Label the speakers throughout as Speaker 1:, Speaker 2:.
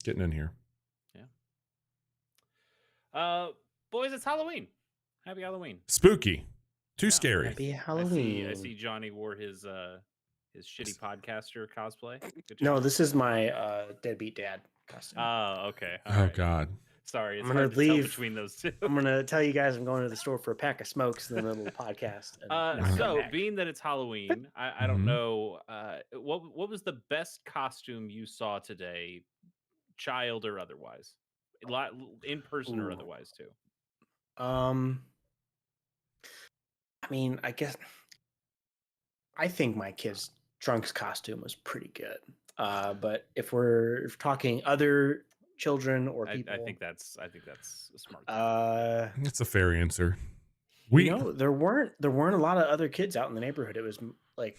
Speaker 1: Getting in here.
Speaker 2: Yeah. Boys, it's Halloween. Happy Halloween.
Speaker 1: Spooky. Too scary.
Speaker 3: Happy Halloween.
Speaker 2: I see Johnny wore his shitty podcaster cosplay. Good
Speaker 3: No,
Speaker 2: job.
Speaker 3: this is my deadbeat dad costume.
Speaker 2: Oh, okay. All
Speaker 1: Oh,
Speaker 2: right.
Speaker 1: God.
Speaker 2: Sorry, it's
Speaker 3: I'm gonna
Speaker 2: hard to tell
Speaker 3: leave.
Speaker 2: between those two.
Speaker 3: I'm going to tell you guys I'm going to the store for a pack of smokes and then a little podcast. And never come
Speaker 2: So,
Speaker 3: back.
Speaker 2: being that it's Halloween, I don't know, what was the best costume you saw today, child or otherwise? In person or
Speaker 3: Ooh.
Speaker 2: otherwise, too?
Speaker 3: I mean, I think my kid's Trunks costume was pretty good. But if we're talking other children or people,
Speaker 2: I think that's a smart thing.
Speaker 1: That's a fair answer.
Speaker 3: there weren't a lot of other kids out in the neighborhood. It was like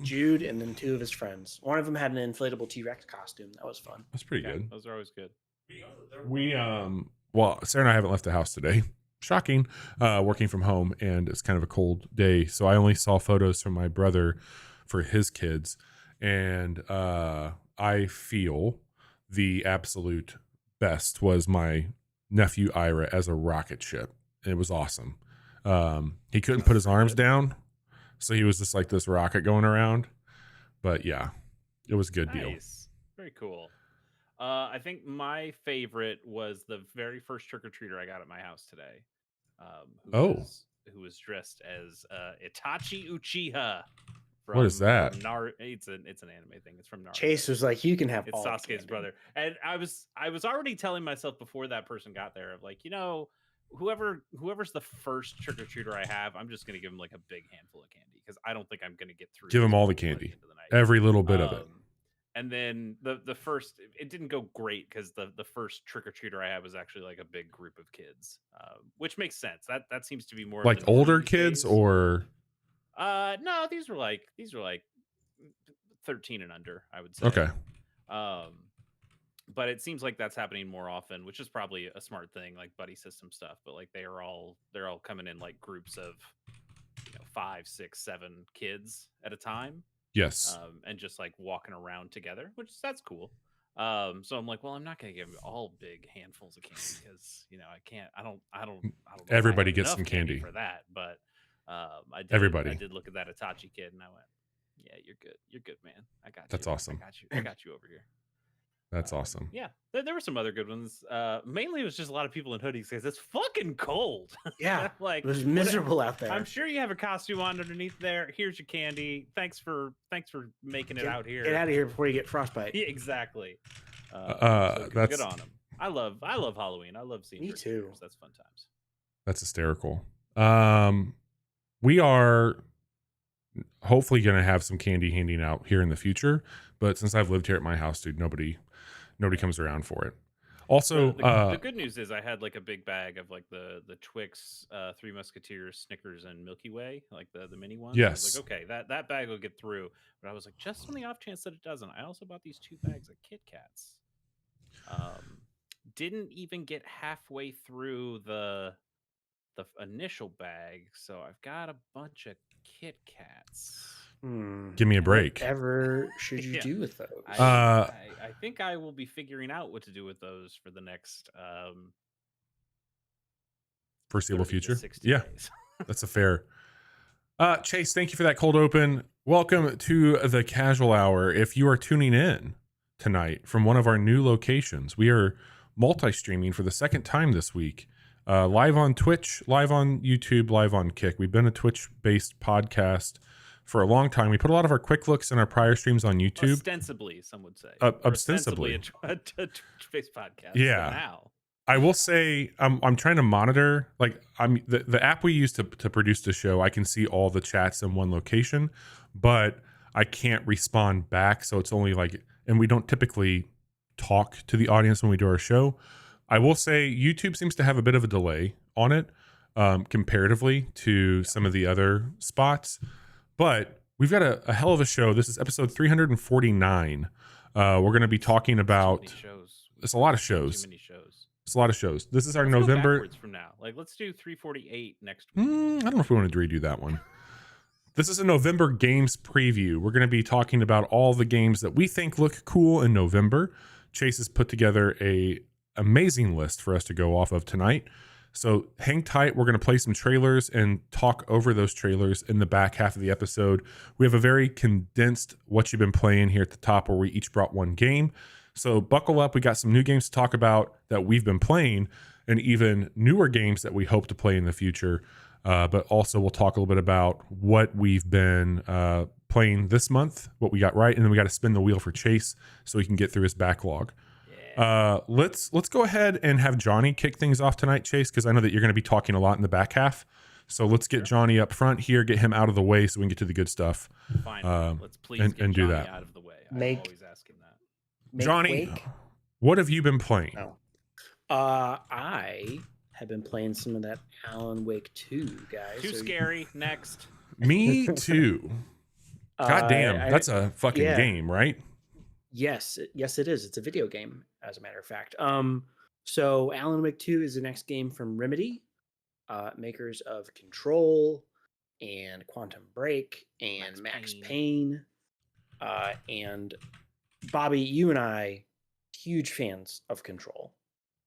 Speaker 3: Jude and then two of his friends. One of them had an inflatable T-Rex costume. That was fun.
Speaker 1: That's pretty good.
Speaker 2: Those are always good.
Speaker 1: Well, Sarah and I haven't left the house today. Shocking. Working from home, and it's kind of a cold day, so I only saw photos from my brother for his kids, and I feel the absolute best was my nephew Ira as a rocket ship. It was awesome. He couldn't put his arms down, so he was just like this rocket going around. But yeah, it was a good deal.
Speaker 2: Very cool. I think my favorite was the very first trick-or-treater I got at my house today. Who was dressed as Itachi Uchiha.
Speaker 1: What is that?
Speaker 2: It's an anime thing. It's from Naruto.
Speaker 3: Chase was like, "You can have."
Speaker 2: It's Sasuke's brother, and I was already telling myself before that person got there, of like, whoever's the first trick or treater I have, I'm just gonna give him like a big handful of candy because I don't think I'm gonna get through.
Speaker 1: Give him all the candy, every little bit of it.
Speaker 2: And then the first, it didn't go great because the first trick or treater I had was actually like a big group of kids, which makes sense. That seems to be more
Speaker 1: like older kids days. Or
Speaker 2: no, these were like 13 and under, I would say.
Speaker 1: Okay.
Speaker 2: But it seems like that's happening more often, which is probably a smart thing, like buddy system stuff. But like they're all coming in like groups of 5, 6, 7 kids at a time.
Speaker 1: Yes.
Speaker 2: And just like walking around together, that's cool. So I'm like, well, I'm not gonna give them all big handfuls of candy because I don't.
Speaker 1: Everybody gets some candy
Speaker 2: for that, but I did look at that Itachi kid and I went, yeah, you're good, man. I got you.
Speaker 1: That's awesome.
Speaker 2: I got you over here.
Speaker 1: That's awesome.
Speaker 2: Yeah, there were some other good ones. Mainly it was just a lot of people in hoodies because it's fucking cold.
Speaker 3: Yeah,
Speaker 2: like
Speaker 3: it was miserable out there.
Speaker 2: I'm sure you have a costume on underneath there. Here's your candy. Thanks for making it out here.
Speaker 3: Get out of here before you get frostbite.
Speaker 2: Yeah, exactly.
Speaker 1: That's
Speaker 2: good on them. I love Halloween. I love seeing.
Speaker 3: Me too.
Speaker 2: That's fun times.
Speaker 1: That's hysterical. We are hopefully going to have some candy handing out here in the future, but since I've lived here at my house, dude, nobody comes around for it. Also,
Speaker 2: the good news is I had like a big bag of like the Twix, Three Musketeers, Snickers, and Milky Way, like the mini ones.
Speaker 1: Yes.
Speaker 2: I was like, okay, that bag will get through. But I was like, just on the off chance that it doesn't, I also bought these 2 bags of Kit Kats. Didn't even get halfway through the initial bag, so I've got a bunch of Kit Kats.
Speaker 1: Give me a break.
Speaker 3: Whatever should you do with those?
Speaker 2: I think I will be figuring out what to do with those for the next
Speaker 1: foreseeable future.
Speaker 2: 60 days.
Speaker 1: That's a fair. Chase, thank you for that cold open. Welcome to the Casual Hour. If you are tuning in tonight from one of our new locations, we are multi-streaming for the second time this week. Live on Twitch, live on YouTube, live on Kick. We've been a Twitch-based podcast for a long time. We put a lot of our quick looks and our prior streams on YouTube.
Speaker 2: Ostensibly, some would say.
Speaker 1: Ostensibly.
Speaker 2: A Twitch-based podcast.
Speaker 1: Yeah.
Speaker 2: Now.
Speaker 1: I will say I'm trying to monitor, like the app we use to produce the show. I can see all the chats in one location, but I can't respond back. So it's only like, and we don't typically talk to the audience when we do our show. I will say YouTube seems to have a bit of a delay on it comparatively to some of the other spots, but we've got a hell of a show. This is episode 349. We're going to be talking about, it's a lot of shows.
Speaker 2: Too many shows.
Speaker 1: It's a lot of shows. This is our
Speaker 2: let's
Speaker 1: November.
Speaker 2: Go backwards from now. Like, let's do 348 next week.
Speaker 1: I don't know if we want to redo that one. This is a November games preview. We're going to be talking about all the games that we think look cool in November Chase has put together a amazing list for us to go off of tonight. So hang tight. We're going to play some trailers and talk over those trailers in the back half of the episode. We have a very condensed what you've been playing here at the top, where we each brought one game. So buckle up. We got some new games to talk about that we've been playing, and even newer games that we hope to play in the future. But also we'll talk a little bit about what we've been playing this month, what we got right, and then we got to spin the wheel for Chase so he can get through his backlog. Let's go ahead and have Johnny kick things off tonight, Chase, because I know that you're going to be talking a lot in the back half. So let's get Johnny up front here, get him out of the way so we can get to the good stuff.
Speaker 2: Finally, let's please
Speaker 1: and
Speaker 2: get
Speaker 1: do
Speaker 2: Johnny
Speaker 1: that.
Speaker 2: out of the way.
Speaker 3: Make-
Speaker 2: I'm always asking that.
Speaker 1: Johnny,
Speaker 3: Wake.
Speaker 1: what have you been playing?
Speaker 3: Oh. I have been playing some of that Alan Wake 2, guys.
Speaker 2: Too scary. Next.
Speaker 1: Me too. God damn, that's a fucking
Speaker 3: yeah.
Speaker 1: game, right?
Speaker 3: Yes, it is. It's a video game, as a matter of fact. So Alan Wake 2 is the next game from Remedy, makers of Control and Quantum Break and Max Payne. And Bobby, you and I, huge fans of Control.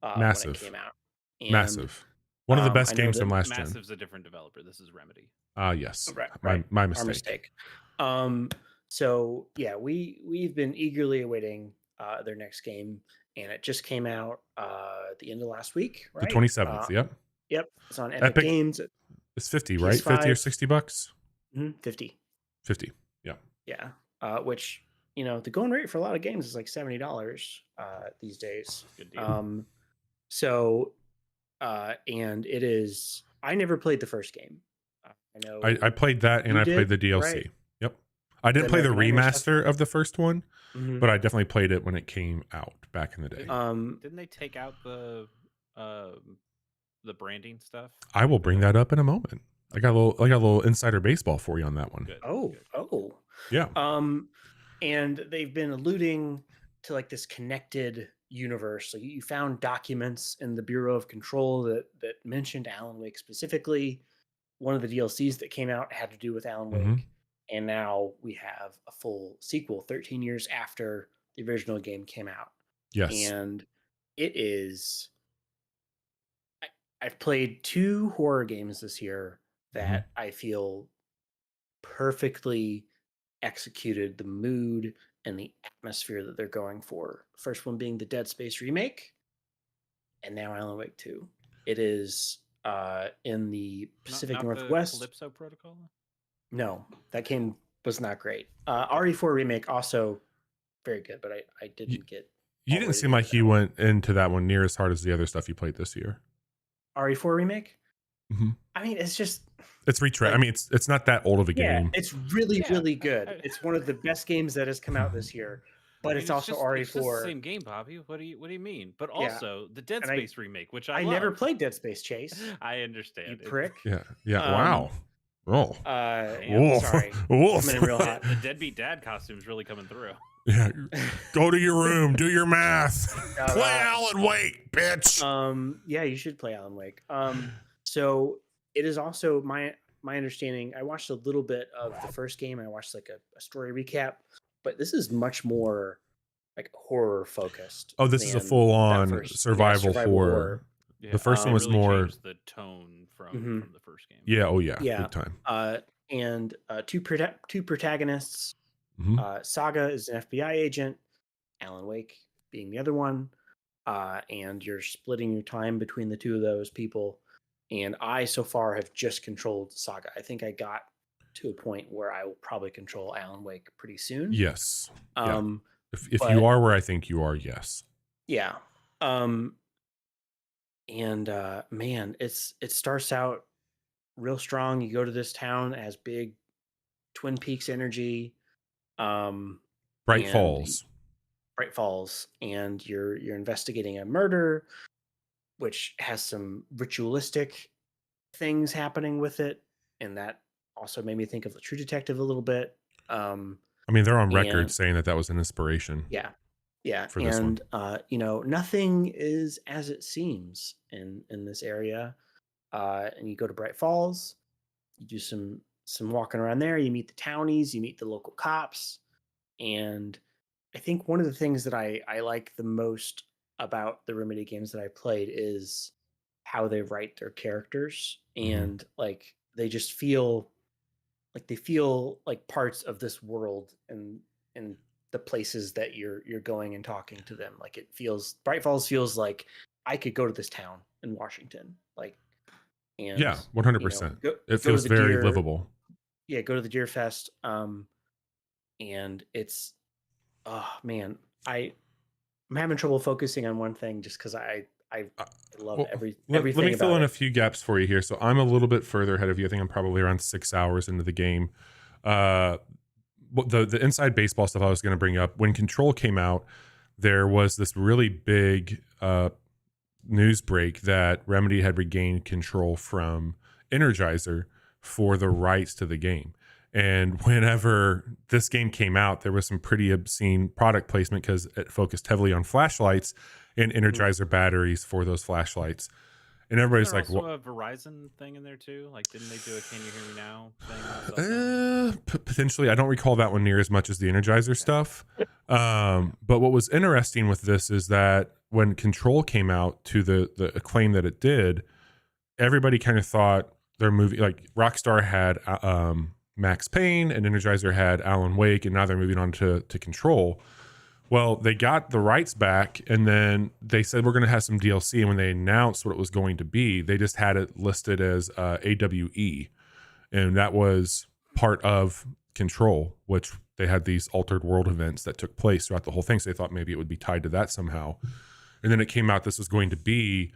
Speaker 1: Massive.
Speaker 3: When it came out. And,
Speaker 1: Massive. One of the best
Speaker 3: I know
Speaker 1: games
Speaker 3: that
Speaker 1: from last gen.
Speaker 2: Massive's a different developer. This is Remedy.
Speaker 1: Yes.
Speaker 3: Right.
Speaker 1: My
Speaker 3: Our
Speaker 1: mistake.
Speaker 3: So yeah, we've been eagerly awaiting their next game, and it just came out at the end of last week, right?
Speaker 1: The 27th, yep.
Speaker 3: Yep. It's on Epic Games.
Speaker 1: It's 50, right?
Speaker 3: PS5.
Speaker 1: 50 or 60 bucks?
Speaker 3: 50.
Speaker 1: 50. Yeah.
Speaker 3: Yeah. Which, the going rate for a lot of games is like $70 these days.
Speaker 2: Good deal.
Speaker 3: And it is. I never played the first game. I know.
Speaker 1: I played that, and I played the DLC.
Speaker 3: Right.
Speaker 1: Yep. I didn't play the
Speaker 3: American Nightmare stuff?
Speaker 1: remaster of the first one,
Speaker 3: Mhm.
Speaker 1: but I definitely played it when it came out back in the day.
Speaker 2: Didn't they take out the branding stuff?
Speaker 1: I will bring that up in a moment. I got a little insider baseball for you on that one.
Speaker 2: Good.
Speaker 3: Oh.
Speaker 1: Yeah.
Speaker 3: And they've been alluding to like this connected universe. Like you found documents in the Bureau of Control that mentioned Alan Wake specifically. One of the DLCs that came out had to do with Alan Wake.
Speaker 1: Mm-hmm.
Speaker 3: And now we have a full sequel 13 years after the original game came out.
Speaker 1: Yes.
Speaker 3: And it is. I've played 2 horror games this year that I feel perfectly executed the mood and the atmosphere that they're going for. First one being the Dead Space remake, and now Alan Wake 2. It is in the Pacific Northwest.
Speaker 2: The Calypso Protocol?
Speaker 3: No, that game was not great. RE4 remake also very good, but I didn't get.
Speaker 1: You didn't seem like you went into that one near as hard as the other stuff you played this year.
Speaker 3: RE4 remake?
Speaker 1: Mm-hmm.
Speaker 3: I mean, it's just.
Speaker 1: It's I mean, it's not that old of a game.
Speaker 3: It's really good. It's one of the best games that has come out this year, but it's also RE4.
Speaker 2: It's just the same game, Bobby. What do you mean? But also the Dead Space remake, which I
Speaker 3: never played Dead Space, Chase.
Speaker 2: I understand.
Speaker 3: You prick.
Speaker 1: Yeah. Wow. Oh.
Speaker 3: Sorry.
Speaker 1: Wolf.
Speaker 3: Real hot.
Speaker 2: The deadbeat dad costume's really coming through.
Speaker 1: Yeah. Go to your room. Do your math. Play Alan Wake, bitch.
Speaker 3: Yeah, you should play Alan Wake. So it is also my understanding. I watched a little bit of the first game. I watched like a story recap, but this is much more like horror focused.
Speaker 1: Oh, this is a full on survival horror.
Speaker 2: Yeah,
Speaker 1: the first one was
Speaker 2: really
Speaker 1: more
Speaker 2: changed the tone from the first game.
Speaker 1: Yeah. Oh yeah. Big time.
Speaker 3: And two protagonists. Saga is an FBI agent. Alan Wake being the other one. And you're splitting your time between the two of those people. And I, so far, have just controlled Saga. I think I got to a point where I will probably control Alan Wake pretty soon.
Speaker 1: Yes. If you are where I think you are, yes.
Speaker 3: Yeah. Man, it starts out real strong. You go to this town as big Twin Peaks energy.
Speaker 1: Bright Falls, and you're investigating a murder, which has some ritualistic things happening with it, and that also made me think of the True Detective a little bit. I mean, they're on record saying that was an inspiration.
Speaker 3: Yeah. For
Speaker 1: this one.
Speaker 3: Nothing is as it seems in this area. And you go to Bright Falls, you do some walking around there. You meet the townies, you meet the local cops, and I think one of the things that I like the most about the Remedy games that I played is how they write their characters,
Speaker 1: Hmm.
Speaker 3: and like they just feel like they feel like parts of this world, and the places that you're going and talking to them. Like it feels Bright Falls feels like I could go to this town in Washington, like, and
Speaker 1: Yeah, 100%. It
Speaker 3: go to
Speaker 1: feels
Speaker 3: the
Speaker 1: very
Speaker 3: deer,
Speaker 1: livable.
Speaker 3: yeah, go to the deer fest. And it's, oh man, I'm having trouble focusing on one thing just because I
Speaker 1: Uh,
Speaker 3: love
Speaker 1: well, let me
Speaker 3: everything
Speaker 1: fill
Speaker 3: about
Speaker 1: in a
Speaker 3: it.
Speaker 1: few gaps for you here. So I'm a little bit further ahead of you. I think I'm probably around 6 hours into the game. Uh, the inside baseball stuff I was going to bring up, when Control came out, there was this really big news break that Remedy had regained control from Energizer for the rights to the game. And whenever this game came out, there was some pretty obscene product placement because it focused heavily on flashlights and
Speaker 3: Mhm.
Speaker 1: Energizer batteries for those flashlights. And
Speaker 2: Wasn't
Speaker 1: everybody's
Speaker 2: there
Speaker 1: like,
Speaker 2: also
Speaker 1: "What?"
Speaker 2: a Verizon thing in there too? Like, didn't they do a "Can you hear me now" thing on the cell phone?
Speaker 1: Potentially, I don't recall that one near as much as the Energizer
Speaker 2: Okay.
Speaker 1: stuff. But what was interesting with this is that when Control came out to the acclaim that it did, everybody kind of thought their movie, like Rockstar had Max Payne and Energizer had Alan Wake, and now they're moving on to Control. Well, they got the rights back, and then they said we're going to have some DLC. And when they announced what it was going to be, they just had it listed as AWE, and that was part of Control, which they had these altered world events that took place throughout the whole thing. So they thought maybe it would be tied to that somehow. And then it came out this was going to be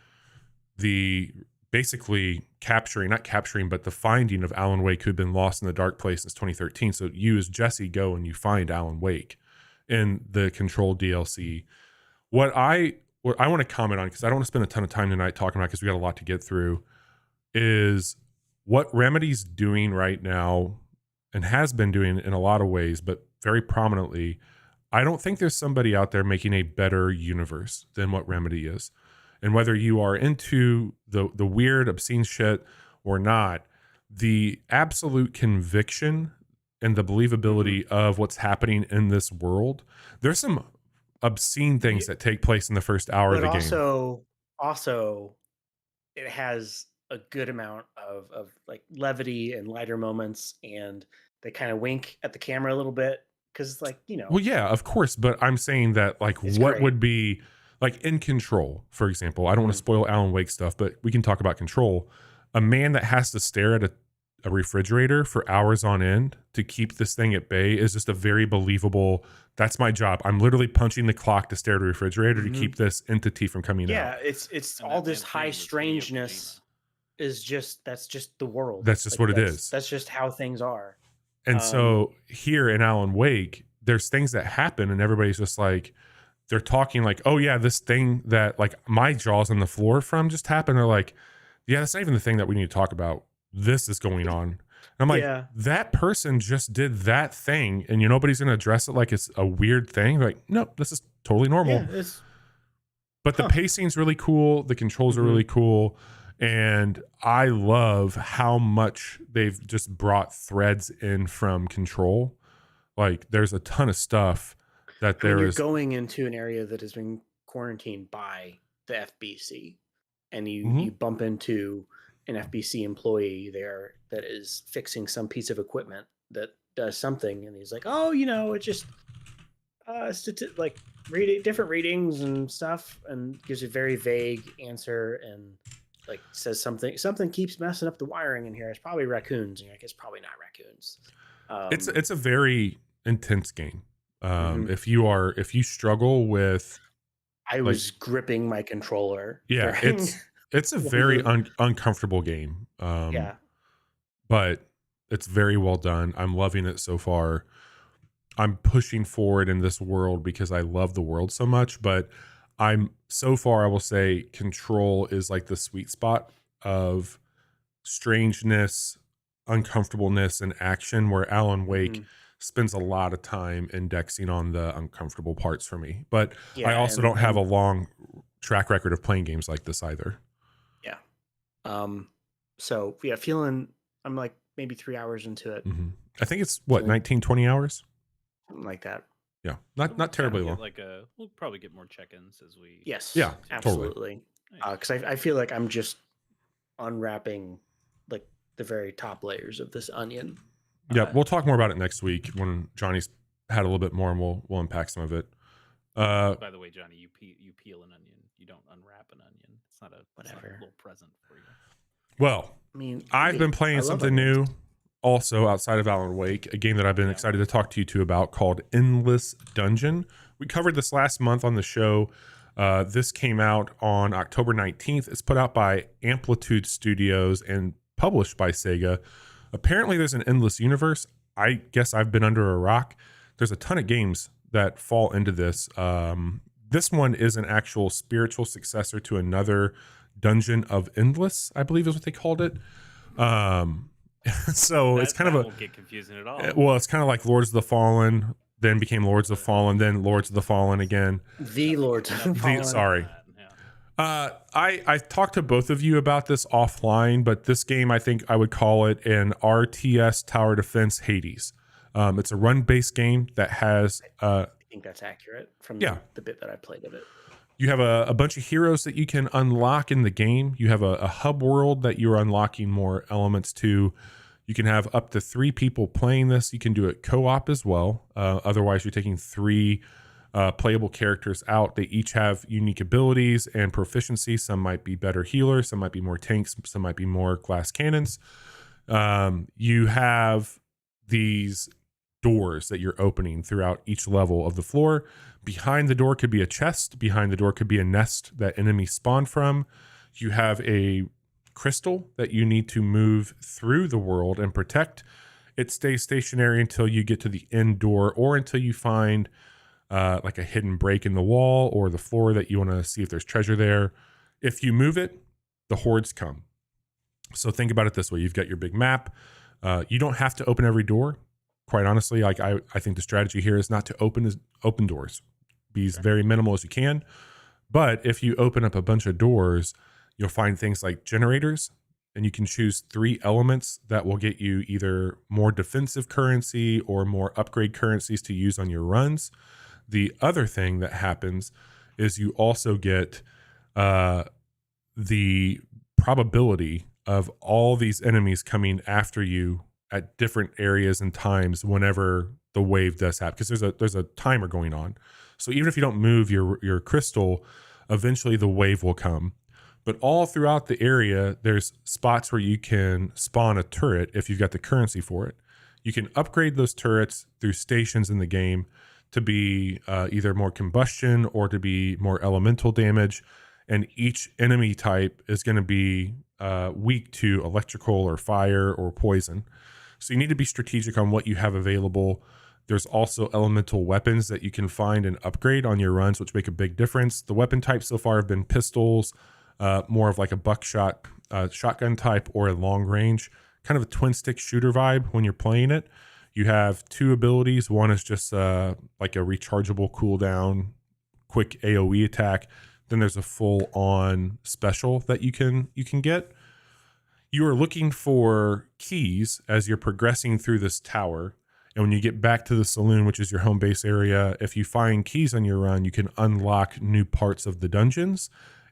Speaker 1: the basically capturing, not capturing, but the finding of Alan Wake, who had been lost in the dark place since 2013. So you as Jesse go and you find Alan Wake in the Control DLC. What I want to comment on, because I don't want to spend a ton of time tonight talking about, because we got a lot to get through, is what Remedy's doing right now and has been doing in a lot of ways, but very prominently. I don't think there's somebody out there making a better universe than what Remedy is. And whether you are into the weird, obscene shit or not, the absolute conviction and the
Speaker 3: Mhm.
Speaker 1: believability of what's happening in this world, there's some obscene things
Speaker 3: Yeah,
Speaker 1: that take place in the first hour of
Speaker 3: but
Speaker 1: the game.
Speaker 3: also it has a good amount of like levity and lighter moments, and they kind of wink at the camera a little bit because it's like,
Speaker 1: Well, yeah, of course, but I'm saying that, like,
Speaker 3: it's
Speaker 1: what
Speaker 3: great.
Speaker 1: would be like in Control, for example. I don't want to
Speaker 3: Mhm.
Speaker 1: spoil Alan Wake stuff, but we can talk about Control. A man that has to stare at a refrigerator for hours on end to keep this thing at bay is just a very believable. That's my job. I'm literally punching the clock to stare at a refrigerator to
Speaker 3: Mhm.
Speaker 1: keep this entity from coming out.
Speaker 3: Yeah, it's
Speaker 2: And
Speaker 3: all
Speaker 2: that
Speaker 3: this
Speaker 2: man's
Speaker 3: high
Speaker 2: name is Hideo Kojima.
Speaker 3: strangeness is just that's just the world.
Speaker 1: That's just
Speaker 3: Like
Speaker 1: what it is.
Speaker 3: that's just how things are.
Speaker 1: And
Speaker 3: Um,
Speaker 1: so here in Alan Wake, there's things that happen, and everybody's just like, they're talking like, oh yeah, this thing that like my jaw's on the floor from just happened. They're like, yeah, that's not even the thing that we need to talk about. This is going on. And I'm like,
Speaker 3: yeah,
Speaker 1: that person just did that thing, and nobody's gonna address it like it's a weird thing. Like, nope, this is totally
Speaker 3: yeah,
Speaker 1: normal.
Speaker 3: it's
Speaker 1: But the
Speaker 3: huh.
Speaker 1: pacing's really cool, the controls are
Speaker 3: Hmm.
Speaker 1: really cool, and I love how much they've just brought threads in from Control. Like, there's a ton of stuff that
Speaker 3: When
Speaker 1: there
Speaker 3: you're
Speaker 1: is.
Speaker 3: going into an area that has been quarantined by the FBC, and you
Speaker 1: Mhm.
Speaker 3: bump into an FBC employee there that is fixing some piece of equipment that does something, and he's like, "Oh, it just like reading different readings and stuff," and gives a very vague answer, and like says something keeps messing up the wiring in here. It's probably raccoons. And you're like, it's probably not raccoons. Um,
Speaker 1: It's a very intense game.
Speaker 3: mhm.
Speaker 1: If you struggle with,
Speaker 3: I
Speaker 1: like,
Speaker 3: was gripping my controller
Speaker 1: yeah,
Speaker 3: during
Speaker 1: it's a
Speaker 3: one of
Speaker 1: very
Speaker 3: the
Speaker 1: uncomfortable game.
Speaker 3: yeah.
Speaker 1: But it's very well done. I'm loving it so far. I'm pushing forward in this world because I love the world so much, but I'm so far, I will say Control is like the sweet spot of strangeness, uncomfortableness, and action, where Alan Wake
Speaker 3: Mhm.
Speaker 1: spends a lot of time indexing on the uncomfortable parts for me. But I
Speaker 3: Yeah,
Speaker 1: also
Speaker 3: and
Speaker 1: don't have a
Speaker 3: and
Speaker 1: long track record of playing games like this either.
Speaker 3: yeah. Um, so yeah, feeling I'm like maybe 3 hours into it,
Speaker 1: Hmm. I think it's what,
Speaker 3: feeling
Speaker 1: 19, 20 hours.
Speaker 3: something like that.
Speaker 1: Yeah,
Speaker 2: So
Speaker 1: not terribly long.
Speaker 2: We'll probably get more check-ins as we.
Speaker 3: Yes,
Speaker 1: Yeah, totally.
Speaker 3: absolutely.
Speaker 2: Nice.
Speaker 3: Because I feel like I'm just unwrapping like the very top layers of this onion.
Speaker 1: Yeah, we'll talk more about it next week when Johnny's had a little bit more, and we'll unpack some of it.
Speaker 2: By the way, Johnny, you peel an onion. You don't unwrap an onion. It's not a little present for you.
Speaker 1: Well,
Speaker 3: I mean,
Speaker 1: I've been playing something new also outside of Alan Wake, a game that I've been excited to talk to you two about called Endless Dungeon. We covered this last month on the show. This came out on October 19th. It's put out by Amplitude Studios and published by Sega. Apparently, there's an endless universe. I guess I've been under a rock. There's a ton of games that fall into this. This one is an actual spiritual successor to another Dungeon of Endless, I believe is what they called it. So it's kind of
Speaker 2: won't get confusing at all.
Speaker 1: Well, it's kind of like Lords of the Fallen, then became Lords of the Fallen, then Lords of the Fallen again.
Speaker 3: The Lords of the Fallen.
Speaker 1: Sorry. I talked to both of you about this offline, but this game, I think I would call it an RTS Tower Defense Hades. It's a run-based game that has...
Speaker 3: I think that's accurate from the bit that I played of it.
Speaker 1: You have a bunch of heroes that you can unlock in the game. You have a hub world that you're unlocking more elements to. You can have up to 3 people playing this. You can do it co-op as well. Otherwise, you're taking 3 playable characters out. They each have unique abilities and proficiency. Some might be better healers. Some might be more tanks. Some might be more glass cannons. You have these doors that you're opening throughout each level of the floor. Behind the door could be a chest. Behind the door could be a nest that enemies spawn from. You have a crystal that you need to move through the world and protect. It stays stationary until you get to the end door or until you find like a hidden break in the wall or the floor that you want to see if there's treasure there. If you move it, the hordes come. So think about it this way. You've got your big map. You don't have to open every door. Quite honestly, like I think the strategy here is not to open doors. Be as very minimal as you can. But if you open up a bunch of doors, you'll find things like generators, and you can choose 3 elements that will get you either more defensive currency or more upgrade currencies to use on your runs. The other thing that happens is you also get the probability of all these enemies coming after you at different areas and times whenever the wave does happen, because there's a timer going on. So even if you don't move your crystal, eventually the wave will come. But all throughout the area, there's spots where you can spawn a turret if you've got the currency for it. You can upgrade those turrets through stations in the game to be either more combustion or to be more elemental damage. And each enemy type is going to be weak to electrical or fire or poison. So you need to be strategic on what you have available. There's also elemental weapons that you can find and upgrade on your runs, which make a big difference. The weapon types so far have been pistols, more of like a buckshot shotgun type, or a long range, kind of a twin stick shooter vibe when you're playing it. You have 2 abilities. One is just like a rechargeable cooldown, quick AoE attack. Then there's a full on special that you can get. You are looking for keys as you're progressing through this tower. And when you get back to the saloon, which is your home base area, if you find keys on your run, you can unlock new parts of the dungeons.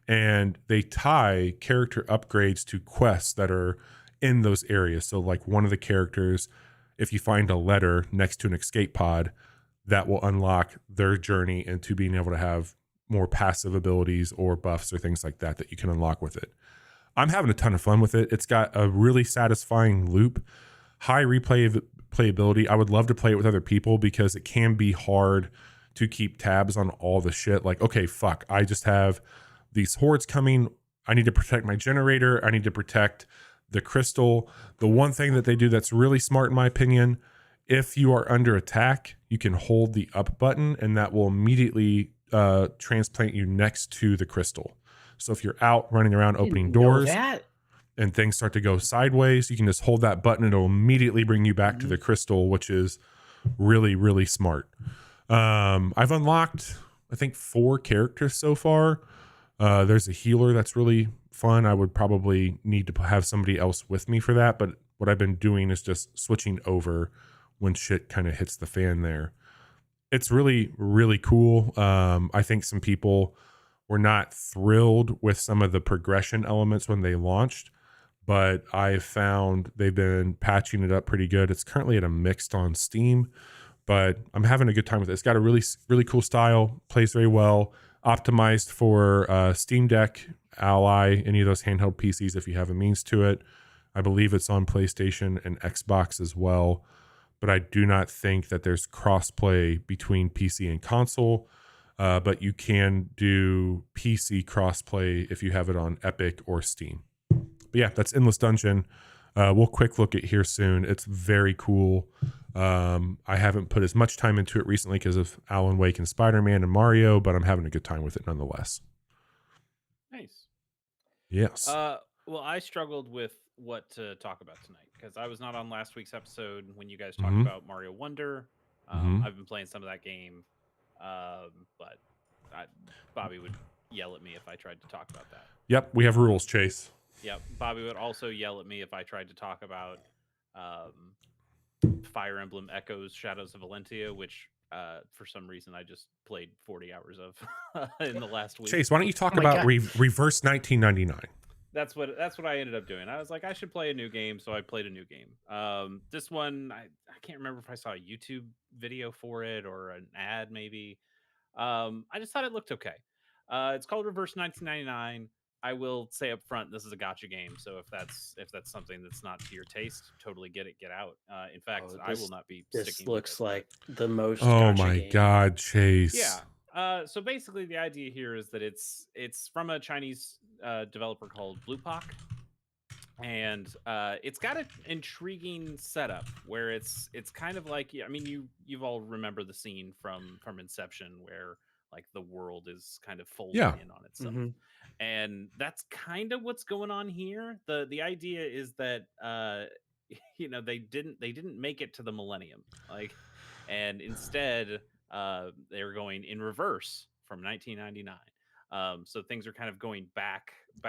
Speaker 1: And they tie character upgrades to quests that are in those areas. So like one of the characters, if you find a letter next to an escape pod, that will unlock their journey into being able to have more passive abilities or buffs or things like that you can unlock with it. I'm having a ton of fun with it. It's got a really satisfying loop, high replayability. I would love to play it with other people because it can be hard to keep tabs on all the shit. Like, okay, fuck, I just have these hordes coming. I need to protect my generator. I need to protect the crystal. The one thing that they do that's really smart, in my opinion, if you are under attack, you can hold the up button and that will immediately transplant you next to the crystal. So if you're out running around opening doors and things start to go sideways, you can just hold that button and it'll immediately bring you back to the crystal, which is really, really smart. I've unlocked, I think, 4 characters so far. There's a healer that's really fun. I would probably need to have somebody else with me for that. But what I've been doing is just switching over when shit kind of hits the fan there. It's really, really cool. I think some people were not thrilled with some of the progression elements when they launched, but I found they've been patching it up pretty good. It's currently at a mixed on Steam, but I'm having a good time with it. It's got a really, really cool style, plays very well, optimized for Steam Deck, Ally, any of those handheld PCs if you have a means to it. I believe it's on PlayStation and Xbox as well, but I do not think that there's crossplay between PC and console. But you can do PC crossplay if you have it on Epic or Steam. But yeah, that's Endless Dungeon. We'll quick look at here soon. It's very cool. I haven't put as much time into it recently because of Alan Wake and Spider-Man and Mario, but I'm having a good time with it nonetheless.
Speaker 2: Nice.
Speaker 1: Yes.
Speaker 2: Well, I struggled with what to talk about tonight because I was not on last week's episode when you guys talked
Speaker 1: Mhm.
Speaker 2: about Mario Wonder.
Speaker 1: Mhm.
Speaker 2: I've been playing some of that game, but Bobby would yell at me if I tried to talk about that.
Speaker 1: Yep, we have rules, Chase.
Speaker 2: Yep, Bobby would also yell at me if I tried to talk about Fire Emblem Echoes Shadows of Valentia, which for some reason I just played 40 hours of in the last week.
Speaker 1: Chase, why don't you talk
Speaker 3: Oh my
Speaker 1: about
Speaker 3: God.
Speaker 1: Reverse 1999?
Speaker 2: That's what I ended up doing. I was like, I should play a new game, so I played a new game. This one, I can't remember if I saw a YouTube video for it or an ad, maybe. I just thought it looked okay. It's called Reverse 1999. I will say up front, this is a gotcha game. So if that's something that's not to your taste, totally get it, get out. In fact,
Speaker 3: Oh,
Speaker 2: I will not be
Speaker 3: this
Speaker 2: sticking with
Speaker 3: looks
Speaker 2: it.
Speaker 3: like the most
Speaker 1: Oh
Speaker 3: gotcha
Speaker 1: my
Speaker 3: game.
Speaker 1: God, Chase.
Speaker 2: Yeah. So basically, the idea here is that it's from a Chinese developer called Bluepock, and it's got an intriguing setup where it's kind of like, I mean, you've all remember the scene from Inception where like the world is kind of folding
Speaker 1: Yeah.
Speaker 2: in on itself,
Speaker 3: Mhm.
Speaker 2: and that's kind of what's going on here. The idea is that they didn't make it to the millennium, like, and instead they're going in reverse from 1999. So things are kind of going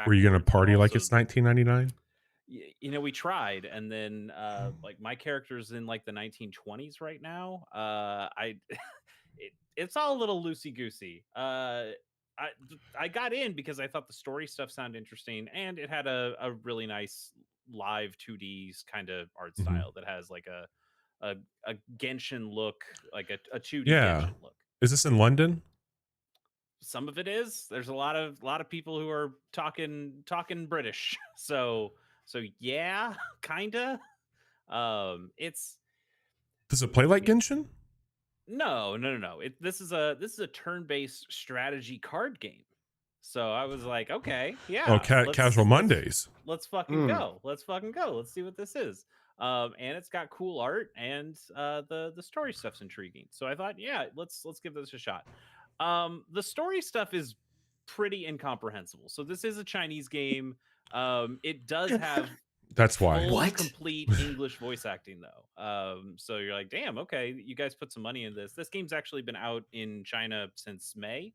Speaker 1: Were you going to
Speaker 2: backwards, but
Speaker 1: party like
Speaker 2: also
Speaker 1: it's 1999?
Speaker 2: we tried, and then like my character's in like the 1920s right now. It's all a little loosey goosey. I got in because I thought the story stuff sounded interesting, and it had a really nice live 2D kind of art
Speaker 1: Mm-hmm.
Speaker 2: style that has like a Genshin look, like a 2D
Speaker 1: Yeah.
Speaker 2: Genshin look.
Speaker 1: Is this in London?
Speaker 2: Some of it is. There's a lot of people who are talking British. So yeah, kinda. It's
Speaker 1: Does it play like Genshin?
Speaker 2: no. This is a turn-based strategy card game. So I was like, okay, yeah.
Speaker 1: Oh, Casual Mondays.
Speaker 2: Let's fucking go. Let's fucking go. Let's see what this is. And it's got cool art, and the story stuff's intriguing. So I thought, yeah, let's give this a shot. The story stuff is pretty incomprehensible. So this is a Chinese game. It does have
Speaker 1: That's why.
Speaker 2: full,
Speaker 3: What?
Speaker 2: complete English voice acting though. So you're like, damn, okay, you guys put some money in this. This game's actually been out in China since May,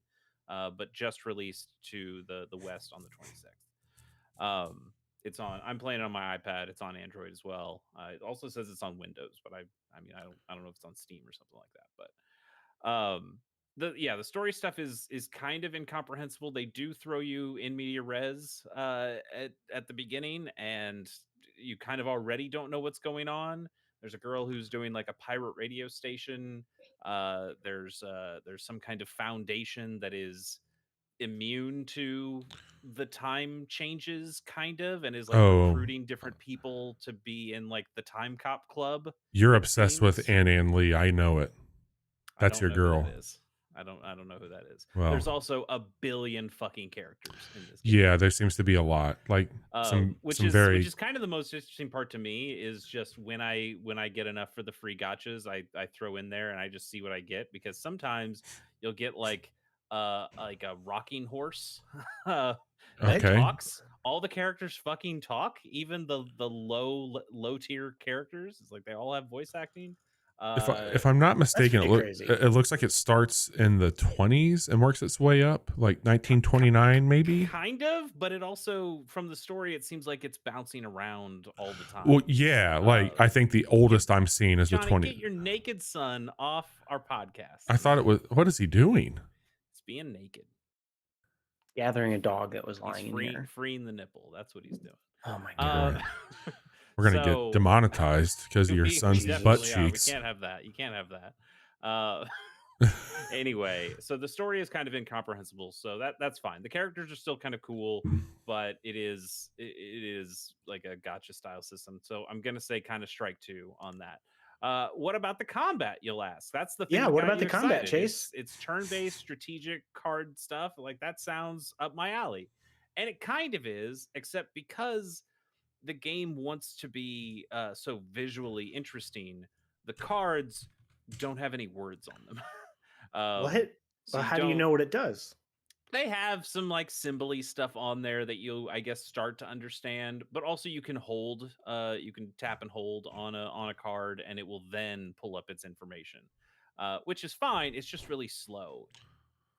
Speaker 2: but just released to the West on the 26th. It's on. I'm playing it on my iPad. It's on Android as well. It also says it's on Windows, but I mean, I don't know if it's on Steam or something like that. But the story stuff is kind of incomprehensible. They do throw you in media res at the beginning, and you kind of already don't know what's going on. There's a girl who's doing like a pirate radio station. There's some kind of foundation that is immune to the time changes, kind of, and is like
Speaker 1: Oh,
Speaker 2: recruiting different people to be in like the time cop club.
Speaker 1: you're
Speaker 2: it
Speaker 1: obsessed with
Speaker 2: seems.
Speaker 1: Ann Lee. I know it.
Speaker 2: I
Speaker 1: That's
Speaker 2: don't
Speaker 1: your
Speaker 2: know who
Speaker 1: girl.
Speaker 2: that is. I don't know who that is.
Speaker 1: Well,
Speaker 2: There's also a billion fucking characters in this game.
Speaker 1: yeah, there seems to be a lot. Like
Speaker 2: which is kind of the most interesting part to me is just when I get enough for the free gotchas, I throw in there and I just see what I get, because sometimes you'll get like a rocking horse that
Speaker 1: Okay.
Speaker 2: talks. All the characters fucking talk, even the low tier characters. It's like they all have voice acting. Uh,
Speaker 1: if I'm not
Speaker 3: That's
Speaker 1: mistaken,
Speaker 3: pretty crazy.
Speaker 1: it looks like it starts in the 20s and works its way up, like 1929 maybe.
Speaker 2: kind of, but it also from the story it seems like it's bouncing around all the time.
Speaker 1: Well, yeah, like I
Speaker 2: Um,
Speaker 1: think the
Speaker 2: get
Speaker 1: oldest I'm seeing is the
Speaker 2: Johnny,
Speaker 1: 20.
Speaker 2: get your naked son off our podcast.
Speaker 1: I thought it was. What is he doing?
Speaker 2: It's being naked.
Speaker 3: Gathering a dog that was
Speaker 2: He's
Speaker 3: lying in here.
Speaker 2: freeing the nipple. That's what he's doing.
Speaker 3: Oh my
Speaker 1: All
Speaker 3: god.
Speaker 2: Uh,
Speaker 1: right, we're gonna get
Speaker 2: so
Speaker 1: demonetized because of your
Speaker 2: we
Speaker 1: son's butt
Speaker 2: definitely are. We
Speaker 1: cheeks.
Speaker 2: can't have that. You can't have that. Uh, anyway, so the story is kind of incomprehensible, so that's fine. The characters are still kind of cool, but it is like a gotcha style system. So I'm gonna say kind of strike two on that. What about the combat? You'll ask. That's the thing
Speaker 3: Yeah,
Speaker 2: that
Speaker 3: what
Speaker 2: got
Speaker 3: about
Speaker 2: you
Speaker 3: the combat,
Speaker 2: excited.
Speaker 3: Chase?
Speaker 2: It's turn based strategic card stuff. Like that sounds up my alley, and it kind of is, except because the game wants to be so visually interesting. The cards don't have any words on them.
Speaker 3: What?
Speaker 2: So
Speaker 3: But
Speaker 2: you
Speaker 3: how do you
Speaker 2: don't.
Speaker 3: know what it does?
Speaker 2: They have some like symbol stuff on there that you, I guess, start to understand. But also, you can hold, you can tap and hold on a card, and it will then pull up its information, which is fine. It's just really slow,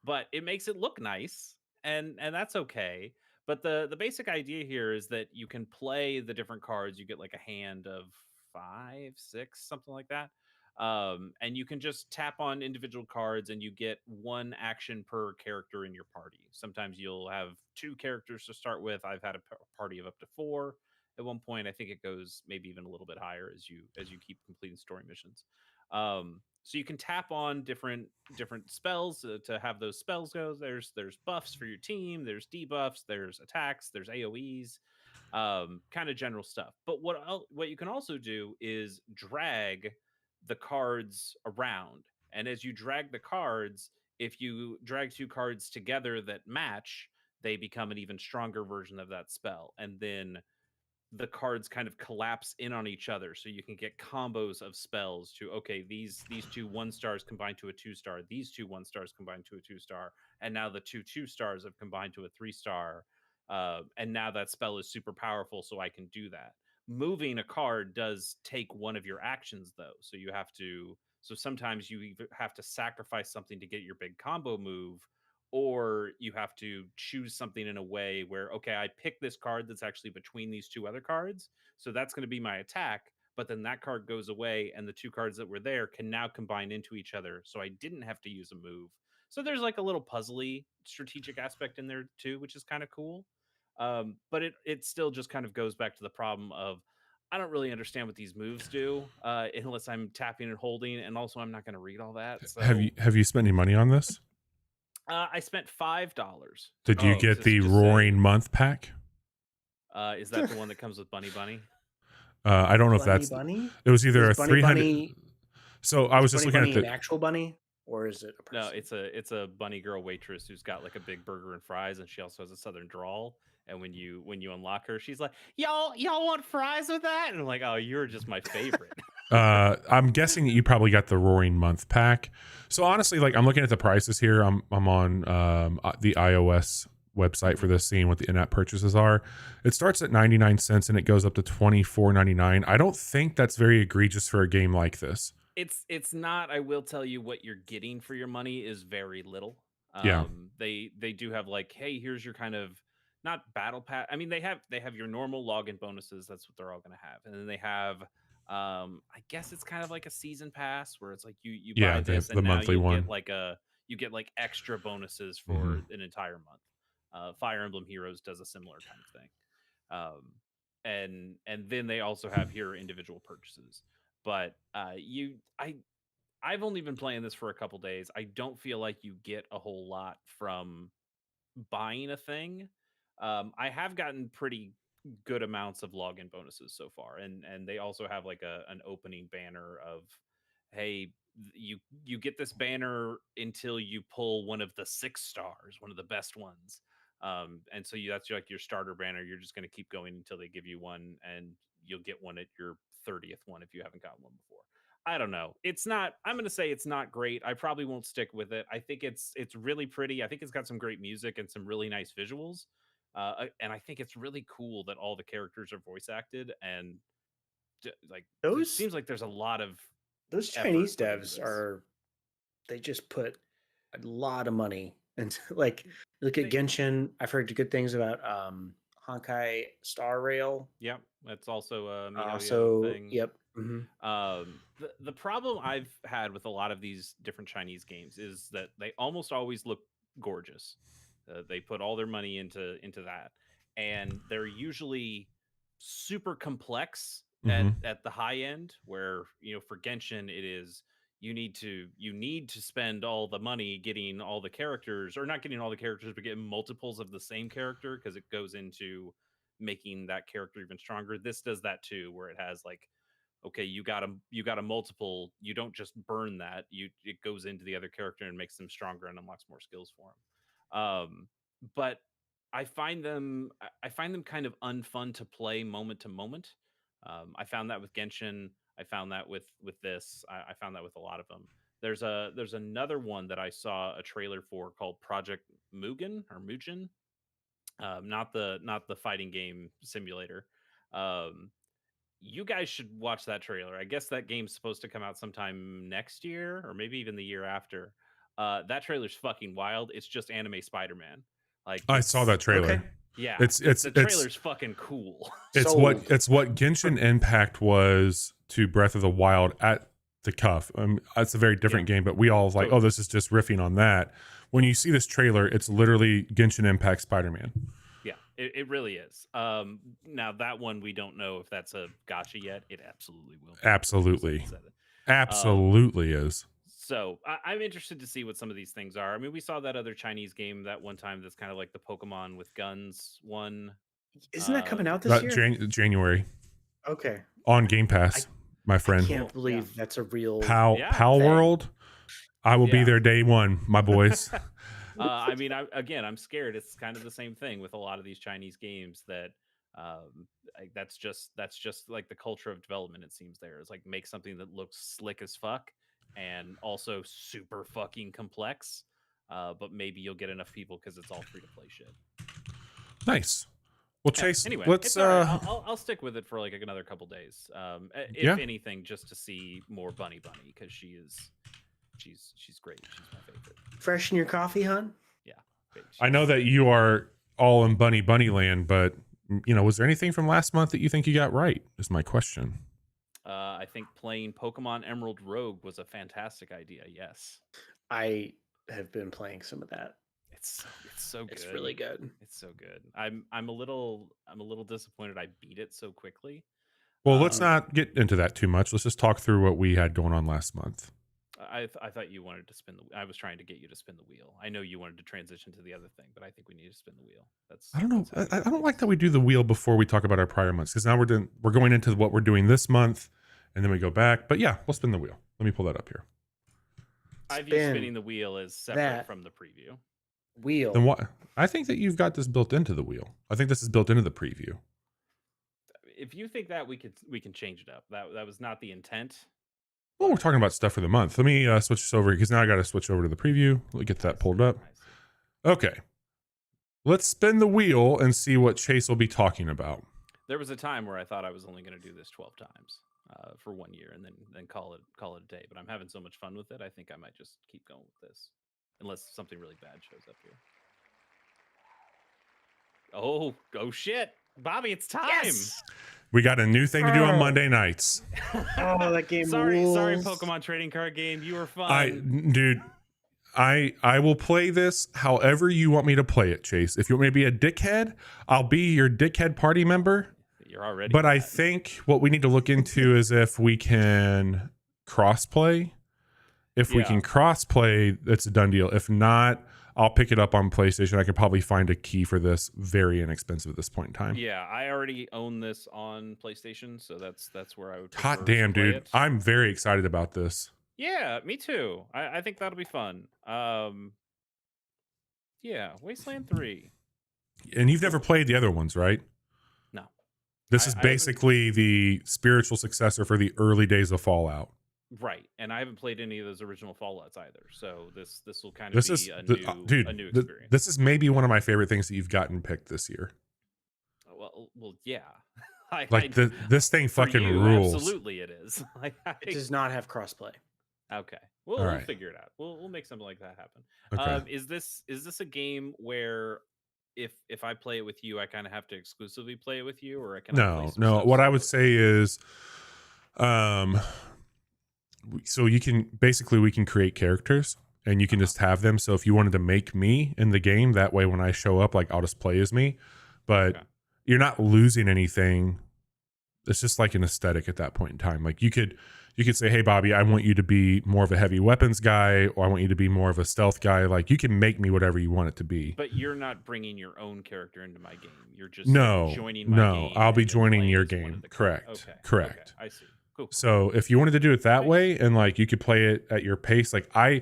Speaker 2: but it makes it look nice, and that's okay. But the basic idea here is that you can play the different cards. You get like a hand of five, six, something like that. And you can just tap on individual cards and you get one action per character in your party. Sometimes you'll have two characters to start with. I've had a party of up to four at one point. I think it goes maybe even a little bit higher as you keep completing story missions. So you can tap on different spells to have those spells go. There's buffs for your team. There's debuffs. There's attacks. There's AOE's. Kind of general stuff. But what you can also do is drag the cards around, and as you drag the cards, if you drag two cards together that match, they become an even stronger version of that spell, and then the cards kind of collapse in on each other, so you can get combos of spells to, okay, these two 1 stars combined to a 2 star, these two 1 stars combined to a 2 star, and now the two 2 stars have combined to a 3 star, and now that spell is super powerful, so I can do that. Moving a card does take one of your actions though, so you have to, so sometimes you either have to sacrifice something to get your big combo move, or you have to choose something in a way where, okay, I pick this card that's actually between these two other cards, so that's going to be my attack, but then that card goes away and the two cards that were there can now combine into each other, so I didn't have to use a move. So there's like a little puzzly strategic aspect in there too, which is kind of cool. But it still just kind of goes back to the problem of, I don't really understand what these moves do unless I'm tapping and holding, and also I'm not going to read all that. So
Speaker 1: Have you spent any money on this?
Speaker 2: I spent $5.
Speaker 1: Did you get the
Speaker 2: To
Speaker 1: Roaring
Speaker 2: say,
Speaker 1: Month pack?
Speaker 2: is that the one that comes with Bunny Bunny?
Speaker 1: I don't know if
Speaker 3: Bunny
Speaker 1: that's.
Speaker 3: Bunny?
Speaker 1: It was either
Speaker 3: Is
Speaker 1: a
Speaker 3: Bunny
Speaker 1: 300.
Speaker 3: Bunny
Speaker 1: So I
Speaker 3: is
Speaker 1: was just
Speaker 3: Bunny
Speaker 1: looking at
Speaker 3: Bunny an
Speaker 1: the.
Speaker 3: actual bunny? Or is it a
Speaker 2: No,
Speaker 3: person?
Speaker 2: it's a bunny girl waitress who's got like a big burger and fries, and she also has a southern drawl. And when you unlock her, she's like, y'all want fries with that? And I'm like, oh, you're just my favorite.
Speaker 1: I'm guessing that you probably got the Roaring Month pack. So honestly, like I'm looking at the prices here. I'm on the iOS website for this, seeing what the in-app purchases are. It starts at 99 cents and it goes up to 24.99. I don't think that's very egregious for a game like this.
Speaker 2: It's not. I will tell you, what you're getting for your money is very little.
Speaker 1: Yeah.
Speaker 2: They do have like, hey, here's your kind of, not battle pass. I mean, they have your normal login bonuses. That's what they're all going to have, and then they have, I guess it's kind of like a season pass where it's like you
Speaker 1: Yeah,
Speaker 2: buy
Speaker 1: they have
Speaker 2: this
Speaker 1: the
Speaker 2: and now
Speaker 1: monthly one.
Speaker 2: you get like extra bonuses
Speaker 1: Hmm.
Speaker 2: for an entire month. Fire Emblem Heroes does a similar kind of thing. And then they also have here individual purchases. But I've only been playing this for a couple days. I don't feel like you get a whole lot from buying a thing. I have gotten pretty good amounts of login bonuses so far, and they also have like an opening banner of, hey, you get this banner until you pull one of the 6 stars, one of the best ones. And so that's like your starter banner. You're just going to keep going until they give you one, and you'll get one at your 30th one if you haven't gotten one before. I don't know. It's not. I'm going to say it's not great. I probably won't stick with it. I think it's really pretty. I think it's got some great music and some really nice visuals. And I think it's really cool that all the characters are voice acted, and like it
Speaker 3: Those
Speaker 2: seems like there's a lot of
Speaker 3: Those
Speaker 2: effort
Speaker 3: Chinese
Speaker 2: put into
Speaker 3: devs
Speaker 2: this.
Speaker 3: they just put a lot of money into like look at
Speaker 2: They,
Speaker 3: Genshin. I've heard good things about Honkai Star Rail.
Speaker 2: yeah, that's also a MiHoYo
Speaker 3: Also,
Speaker 2: thing.
Speaker 3: yep. Hmm.
Speaker 2: The problem I've had with a lot of these different Chinese games is that they almost always look gorgeous. They put all their money into that, and they're usually super complex
Speaker 1: Hmm.
Speaker 2: at the high end. Where for Genshin, it is you need to spend all the money getting all the characters, or not getting all the characters, but getting multiples of the same character because it goes into making that character even stronger. This does that too, where it has like, okay, you got a multiple, you don't just burn that, it goes into the other character and makes them stronger and unlocks more skills for them. But I find them kind of unfun to play moment to moment. I found that with Genshin. I found that with this. I found that with a lot of them. There's another one that I saw a trailer for called Project Mugen or Mugen, not the fighting game simulator. um you guys should watch that trailer. I guess that game's supposed to come out sometime next year or maybe even the year after. That trailer's fucking wild. It's just anime Spider-Man. Like
Speaker 1: I saw that
Speaker 3: Okay.
Speaker 1: trailer.
Speaker 2: yeah,
Speaker 1: It's
Speaker 2: the,
Speaker 1: it's
Speaker 2: the
Speaker 1: it's
Speaker 2: trailer's fucking cool.
Speaker 1: it's what
Speaker 3: Sold.
Speaker 1: it's what Genshin Impact was to Breath of the Wild at the cuff. It's a very different
Speaker 2: Yeah,
Speaker 1: game, but we all was like, oh,
Speaker 2: totally.
Speaker 1: this is just riffing on that. When you see this trailer, it's literally Genshin Impact Spider-Man.
Speaker 2: Yeah, it really is. Now that one we don't know if that's a gotcha yet. It absolutely will be. 100%
Speaker 1: Absolutely,
Speaker 2: said it. Um,
Speaker 1: absolutely is.
Speaker 2: So I'm interested to see what some of these things are. I mean, we saw that other Chinese game that one time that's kind of like the Pokemon with guns one.
Speaker 3: Isn't that coming
Speaker 2: Um,
Speaker 3: out this year?
Speaker 1: January
Speaker 3: Okay.
Speaker 1: on Game
Speaker 3: I
Speaker 1: Pass, my
Speaker 3: I
Speaker 1: friend.
Speaker 3: can't
Speaker 2: cool. Yeah.
Speaker 3: believe that's a real
Speaker 2: Yeah.
Speaker 1: Pal
Speaker 3: thing.
Speaker 1: World. I will be
Speaker 2: Yeah.
Speaker 1: there day one, my boys.
Speaker 2: I mean, I'm scared. It's kind of the same thing with a lot of these Chinese games that that's just like the culture of development. It seems there is like make something that looks slick as fuck and also super fucking complex. But maybe you'll get enough people because it's all free to play shit.
Speaker 1: Nice. Well,
Speaker 2: Yeah.
Speaker 1: Chase,
Speaker 2: Anyway,
Speaker 1: let's
Speaker 2: it's all right. I'll stick with it for like another couple days. If
Speaker 1: yeah.
Speaker 2: anything, just to see more Bunny because she's great. She's my favorite.
Speaker 3: Fresh in your coffee, hon?
Speaker 2: Yeah.
Speaker 1: I know that you are all in bunny land, but was there anything from last month that you think you got right? Is my question.
Speaker 2: I think playing Pokemon Emerald Rogue was a fantastic idea. Yes,
Speaker 3: I have been playing some of that.
Speaker 2: it's so good.
Speaker 3: It's really good.
Speaker 2: It's so good. I'm a little disappointed I beat it so quickly.
Speaker 1: Well, let's not get into that too much. Let's just talk through what we had going on last month.
Speaker 2: I thought you wanted to spin the. I was trying to get you to spin the wheel. I know you wanted to transition to the other thing, but I think we need to spin the wheel.
Speaker 1: I don't know.
Speaker 2: That's
Speaker 1: I don't like that we do the wheel before we talk about our prior months, because now we're going into what we're doing this month, and then we go back. But yeah, we'll spin the wheel. Let me pull that up here.
Speaker 2: I view spinning the wheel as separate from the preview.
Speaker 3: Wheel.
Speaker 1: Then what? I think that you've got this built into the wheel. I think this is built into the preview.
Speaker 2: If you think that, we can change it up. That was not the intent.
Speaker 1: Well, we're talking about stuff for the month. Let me switch this over because now I got to switch over to the preview. Let me get that pulled up. Okay. Let's spin the wheel and see what Chase will be talking about.
Speaker 2: There was a time where I thought I was only going to do this 12 times for 1 year and then call it a day. But I'm having so much fun with it, I think I might just keep going with this, unless something really bad shows up here. Oh shit, Bobby, it's time.
Speaker 3: Yes!
Speaker 1: We got a new thing to do on Monday nights.
Speaker 3: Oh, that game
Speaker 2: sorry,
Speaker 3: rules.
Speaker 2: Pokemon trading card game. You were fun.
Speaker 1: Dude, I will play this however you want me to play it, Chase. If you want me to be a dickhead, I'll be your dickhead party member.
Speaker 2: You're already.
Speaker 1: But I think what we need to look into is if we can crossplay. If we can crossplay, it's a done deal. If not, I'll pick it up on PlayStation. I could probably find a key for this very inexpensive at this point in time.
Speaker 2: Yeah, I already own this on PlayStation, so that's where I would.
Speaker 1: Hot damn, dude!
Speaker 2: It.
Speaker 1: I'm very excited about this.
Speaker 2: Yeah, me too. I think that'll be fun. Yeah, Wasteland 3.
Speaker 1: And you've never played the other ones, right?
Speaker 2: No.
Speaker 1: This is basically the spiritual successor for the early days of Fallout.
Speaker 2: Right, and I haven't played any of those original Fallouts either, so this will kind of be a new experience.
Speaker 1: This is maybe one of my favorite things that you've gotten picked this year.
Speaker 2: Well, yeah.
Speaker 1: Like this thing
Speaker 2: for
Speaker 1: fucking
Speaker 2: you,
Speaker 1: rules.
Speaker 2: absolutely it is.
Speaker 3: It does not have crossplay.
Speaker 2: Okay,
Speaker 1: All
Speaker 2: we'll
Speaker 1: right.
Speaker 2: figure it out. We'll make something like that happen.
Speaker 1: Okay.
Speaker 2: Is this a game where if I play it with you, I kind of have to exclusively play it with you, or can I play
Speaker 1: No,
Speaker 2: some
Speaker 1: no.
Speaker 2: stuff
Speaker 1: What I
Speaker 2: solo
Speaker 1: would
Speaker 2: with
Speaker 1: say is, um, so you can basically we can create characters and you can just have them. So if you wanted to make me in the game, that way when I show up, like I'll just play as me. But
Speaker 2: Okay.
Speaker 1: you're not losing anything. It's just like an aesthetic at that point in time. Like you could say, hey Bobby, I want you to be more of a heavy weapons guy, or I want you to be more of a stealth guy. Like you can make me whatever you want it to be.
Speaker 2: But you're not bringing your own character into my game. You're just
Speaker 1: No,
Speaker 2: joining my game.
Speaker 1: I'll be
Speaker 2: and then
Speaker 1: joining
Speaker 2: playing
Speaker 1: your
Speaker 2: as one of
Speaker 1: game.
Speaker 2: the
Speaker 1: Correct.
Speaker 2: Okay.
Speaker 1: Correct.
Speaker 2: Okay. I see. Cool.
Speaker 1: So if you wanted to do it that
Speaker 2: Nice.
Speaker 1: way, and like you could play it at your pace, like I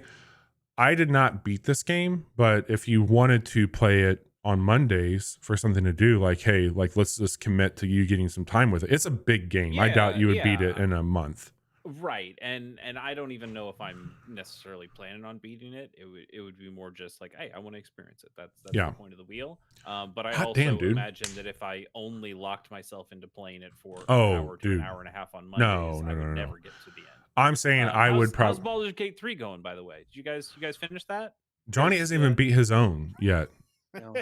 Speaker 1: did not beat this game, but if you wanted to play it on Mondays for something to do, like, hey, like let's just commit to you getting some time with it. It's a big game. I doubt you would beat it in a month.
Speaker 2: Right. And I don't even know if I'm necessarily planning on beating it. It would be more just like, hey, I want to experience it. That's
Speaker 1: Yeah.
Speaker 2: the point of the wheel. But I
Speaker 1: Hot
Speaker 2: also
Speaker 1: damn, dude.
Speaker 2: imagine that if I only locked myself into playing it for
Speaker 1: Oh,
Speaker 2: an hour to
Speaker 1: dude.
Speaker 2: an hour and a half on
Speaker 1: No,
Speaker 2: Mondays,
Speaker 1: no,
Speaker 2: I would
Speaker 1: no, no.
Speaker 2: never get to the end.
Speaker 1: I'm saying I would
Speaker 2: How's
Speaker 1: probably.
Speaker 2: Baldur's Gate 3 going, by the way? Did you guys finish that?
Speaker 1: Johnny hasn't even beat his own yet.
Speaker 3: No.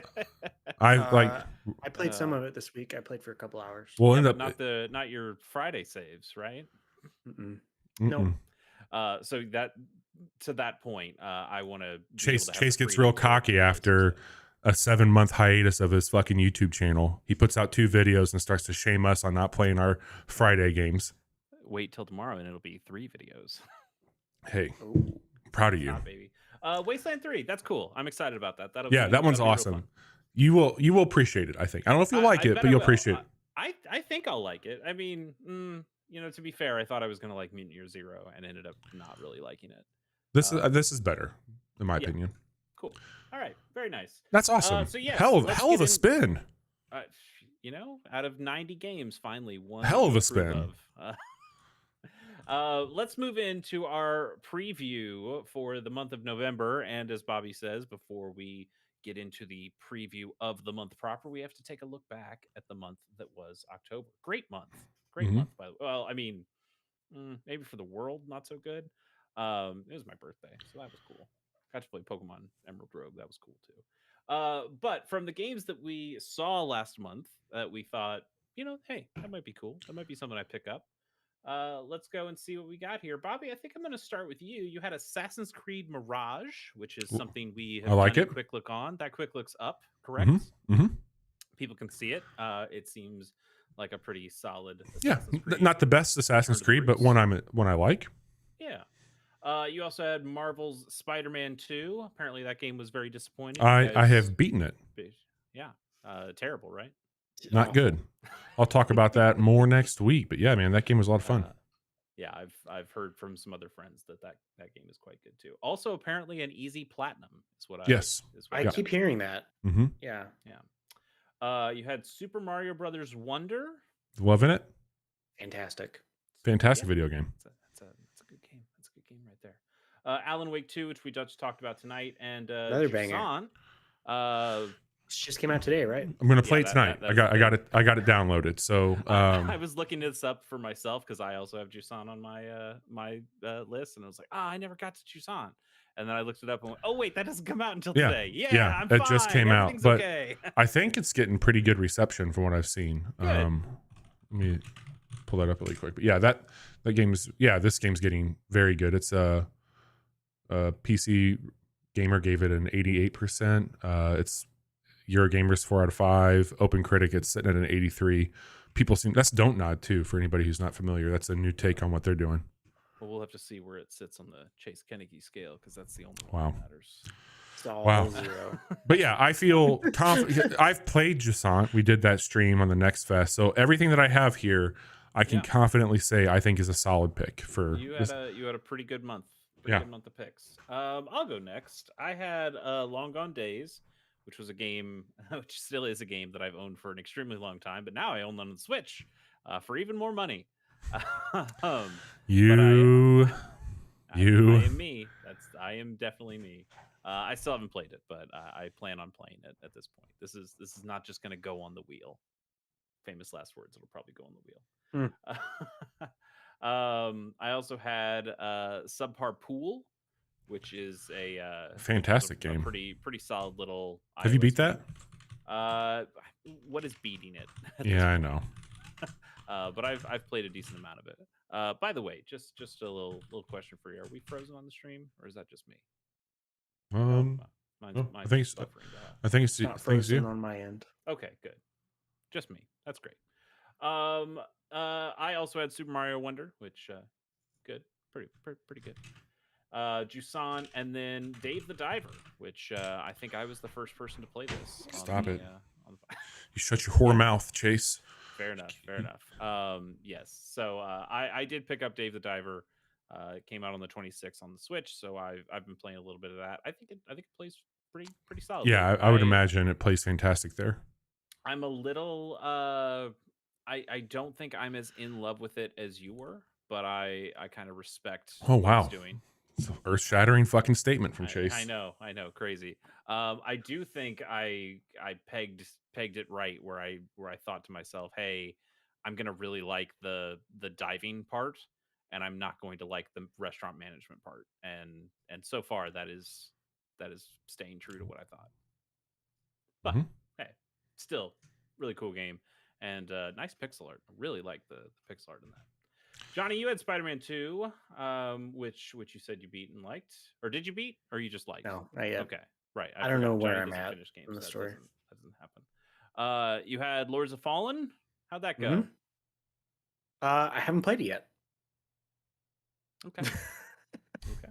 Speaker 1: I
Speaker 3: played some of it this week. I played for a couple hours.
Speaker 1: we'll
Speaker 2: Yeah,
Speaker 1: end
Speaker 2: but
Speaker 1: up
Speaker 2: not your Friday saves, right?
Speaker 3: Mm-mm.
Speaker 1: Mm-mm.
Speaker 3: No.
Speaker 2: So that to that point, I want to
Speaker 1: Chase gets real cocky after a 7-month hiatus of his fucking YouTube channel. He puts out 2 videos and starts to shame us on not playing our Friday games.
Speaker 2: Wait till tomorrow and it'll be 3 videos.
Speaker 1: Hey,
Speaker 3: Ooh.
Speaker 1: proud of you.
Speaker 2: Not, baby. Wasteland 3, that's cool. I'm excited about that.
Speaker 1: That one's awesome. You will appreciate it, I think. I don't know if you'll like it, but you'll appreciate it.
Speaker 2: I think I'll like it. I mean, to be fair, I thought I was going to like Mutant Year Zero and ended up not really liking it.
Speaker 1: This is better, in my opinion.
Speaker 2: Cool. All right. Very nice.
Speaker 1: That's awesome.
Speaker 2: So yes,
Speaker 1: hell of a spin.
Speaker 2: Out of 90 games, finally one.
Speaker 1: Hell of a
Speaker 2: to
Speaker 1: spin.
Speaker 2: approve of. Let's move into our preview for the month of November. And as Bobby says, before we get into the preview of the month proper, we have to take a look back at the month that was October. Great month. Great month, by the way. Well, I mean, maybe for the world, not so good. It was my birthday, so that was cool. Got to play Pokemon Emerald Rogue. That was cool too. But from the games that we saw last month, we thought, hey, that might be cool. That might be something I pick up. Let's go and see what we got here. Bobby, I think I'm going to start with you. You had Assassin's Creed Mirage, which is something we have done a quick look on. That quick look's up, correct?
Speaker 1: Mm-hmm.
Speaker 2: People can see it. It seems like a pretty solid
Speaker 1: Assassin's Creed. Not the best Assassin's Creed, but one I like.
Speaker 2: Yeah. You also had Marvel's Spider-Man 2. Apparently that game was very disappointing.
Speaker 1: I have beaten it.
Speaker 2: Yeah. Terrible, right?
Speaker 1: Not good. I'll talk about that more next week. But yeah, man, that game was a lot of fun.
Speaker 2: Yeah, I've heard from some other friends that game is quite good too. Also, apparently an easy platinum is what
Speaker 3: I keep hearing that.
Speaker 1: Mm-hmm.
Speaker 3: Yeah.
Speaker 2: You had Super Mario Brothers Wonder.
Speaker 1: Loving it.
Speaker 3: Fantastic
Speaker 1: video game.
Speaker 2: That's a good game. That's a good game right there. Alan Wake 2, which we just talked about tonight, and
Speaker 3: another banger. Just came out today, right?
Speaker 1: I'm gonna play it tonight. I got it downloaded. So
Speaker 2: I was looking this up for myself because I also have Jusan on my list, and I was like, I never got to Jusan. And then I looked it up and went, oh wait, that doesn't come out until today. Yeah, I'm
Speaker 1: it
Speaker 2: fine.
Speaker 1: just came out, but
Speaker 2: okay.
Speaker 1: I think it's getting pretty good reception from what I've seen. Let me pull that up really quick. But yeah, that this game's getting very good. It's a PC Gamer gave it an 88%. It's Eurogamer's 4 out of 5. OpenCritic, it's sitting at an 83. People seem that's Don't Nod too. For anybody who's not familiar, that's a new take on what they're doing.
Speaker 2: Well, we'll have to see where it sits on the Chase Koenige scale because that's the only one that matters.
Speaker 3: It's all 0.
Speaker 1: But yeah, I feel confident. I've played Jusant. We did that stream on the Next Fest, so everything that I have here, I can confidently say I think is a solid pick for.
Speaker 2: You had a pretty good month. Good month of picks. I'll go next. I had Long Gone Days, which was a game, which still is a game that I've owned for an extremely long time, but now I own them on the Switch for even more money. I am me. I am definitely me. I still haven't played it, but I plan on playing it at this point. This is not just going to go on the wheel. famous last words. It'll probably go on the
Speaker 3: Hmm.
Speaker 2: wheel. I also had Subpar Pool, which is
Speaker 1: Fantastic
Speaker 2: a
Speaker 1: game.
Speaker 2: pretty solid little
Speaker 1: Have you
Speaker 2: iOS
Speaker 1: beat
Speaker 2: game.
Speaker 1: that?
Speaker 2: What is beating it at this
Speaker 1: Yeah, I
Speaker 2: point?
Speaker 1: know.
Speaker 2: But I've played a decent amount of it. By the way, just a little question for you: are we frozen on the stream, or is that just me? No,
Speaker 1: Um,
Speaker 2: mine's
Speaker 1: oh,
Speaker 2: mine's just buffering the hell.
Speaker 1: I think it's
Speaker 3: It's not
Speaker 1: you.
Speaker 3: frozen on my end.
Speaker 2: Okay, good. Just me. That's great. I also had Super Mario Wonder, which good, pretty good. Jusan, and then Dave the Diver, which I think I was the first person to play this.
Speaker 1: Stop it.
Speaker 2: On the
Speaker 1: You shut your whore
Speaker 2: Yeah.
Speaker 1: mouth, Chase.
Speaker 2: Fair enough. Yes. So I did pick up Dave the Diver. It came out on the 26th on the Switch, so I've been playing a little bit of that. I think it plays pretty solidly.
Speaker 1: Yeah, I would imagine it plays fantastic there.
Speaker 2: I'm a little I don't think I'm as in love with it as you were, but I kind of respect
Speaker 1: Oh
Speaker 2: what
Speaker 1: wow,
Speaker 2: it's doing.
Speaker 1: it's an earth-shattering fucking statement from Chase.
Speaker 2: I know, crazy. I do think I pegged it right where I thought to myself, hey, I'm gonna really like the diving part, and I'm not going to like the restaurant management part. And so far that is staying true to what I thought. But hey, still really cool game, and nice pixel art. I really like the pixel art in that. Johnny, you had Spider-Man 2, which you said you beat and liked, or did you beat, or you just liked?
Speaker 3: No, not yet.
Speaker 2: Okay, right.
Speaker 3: I don't know
Speaker 2: Johnny
Speaker 3: where I'm
Speaker 2: doesn't
Speaker 3: at
Speaker 2: finish games.
Speaker 3: in the
Speaker 2: That
Speaker 3: story.
Speaker 2: doesn't happen. You had Lords of Fallen. How'd that go?
Speaker 3: Mhm. I haven't played it yet.
Speaker 2: Okay. Okay.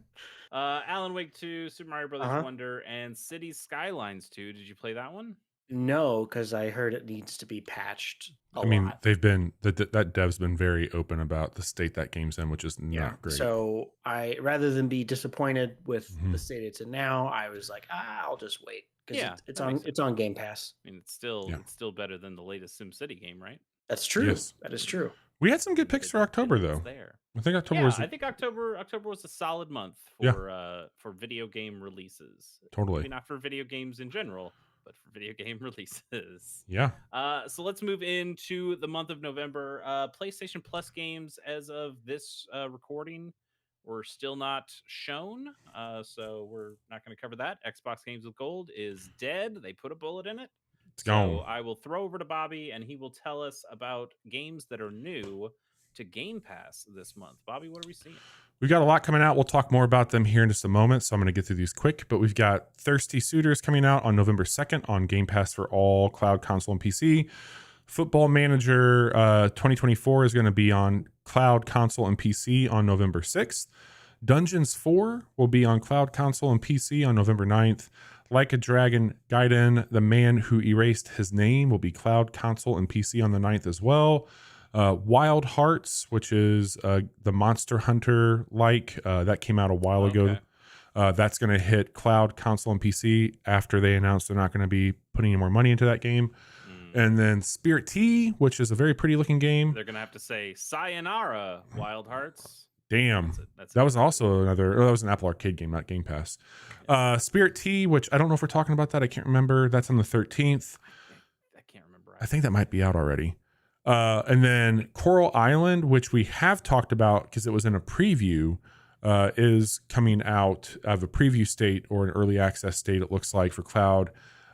Speaker 2: Alan Wake 2, Super Mario Brothers
Speaker 3: Uh-huh.
Speaker 2: Wonder, and Cities Skylines 2. Did you play that one?
Speaker 3: No, because I heard it needs to be patched a
Speaker 1: I mean,
Speaker 3: lot.
Speaker 1: they've been that dev's been very open about the state that game's in, which is
Speaker 3: Yeah.
Speaker 1: not great.
Speaker 3: So I, rather than be disappointed with
Speaker 1: Mhm.
Speaker 3: the state it's in now, I was like, I'll just wait because
Speaker 2: Yeah,
Speaker 3: it's
Speaker 2: that
Speaker 3: on
Speaker 2: makes sense.
Speaker 3: it's on Game Pass.
Speaker 2: I mean, it's still
Speaker 1: Yeah.
Speaker 2: it's still better than the latest SimCity game, right?
Speaker 3: That's true.
Speaker 1: Yes.
Speaker 3: That is true.
Speaker 1: We had some good picks for October,
Speaker 2: It's
Speaker 1: though.
Speaker 2: there.
Speaker 1: I think October
Speaker 2: Yeah,
Speaker 1: was
Speaker 2: I think October was a solid month
Speaker 1: Yeah.
Speaker 2: for video game releases.
Speaker 1: Totally.
Speaker 2: Maybe not for video games in general, but for video game releases.
Speaker 1: Yeah.
Speaker 2: So let's move into the month of November. PlayStation Plus games as of this recording were still not shown. So we're not going to cover that. Xbox Games with Gold is dead. They put a bullet in it.
Speaker 1: It's
Speaker 2: So
Speaker 1: gone.
Speaker 2: I will throw over to Bobby, and he will tell us about games that are new to Game Pass this month. Bobby, what are we seeing?
Speaker 1: We've got a lot coming out. We'll talk more about them here in just a moment. So I'm going to get through these quick. But we've got Thirsty Suitors coming out on November 2nd on Game Pass for all cloud, console, and PC. Football Manager 2024 is going to be on cloud, console, and PC on November 6th. Dungeons 4 will be on cloud, console, and PC on November 9th. Like a Dragon Gaiden, The Man Who Erased His Name will be cloud, console, and PC on the 9th as well. Wild Hearts, which is the Monster Hunter that came out a while ago. That's going to hit cloud, console, and PC after they announced they're not going to be putting any more money into that game. And then Spirit Tea, which is a very pretty looking game.
Speaker 2: They're going to have to say Sayonara, Wild Hearts.
Speaker 1: Damn. That was also that was an Apple Arcade game, not Game Pass. Spirit Tea, which I don't know if we're talking about that. I can't remember. That's on the 13th.
Speaker 2: I can't remember.
Speaker 1: I think that might be out already. And then Coral Island, which we have talked about because it was in a preview, is coming out of a preview state or an early access state, it looks like, for cloud.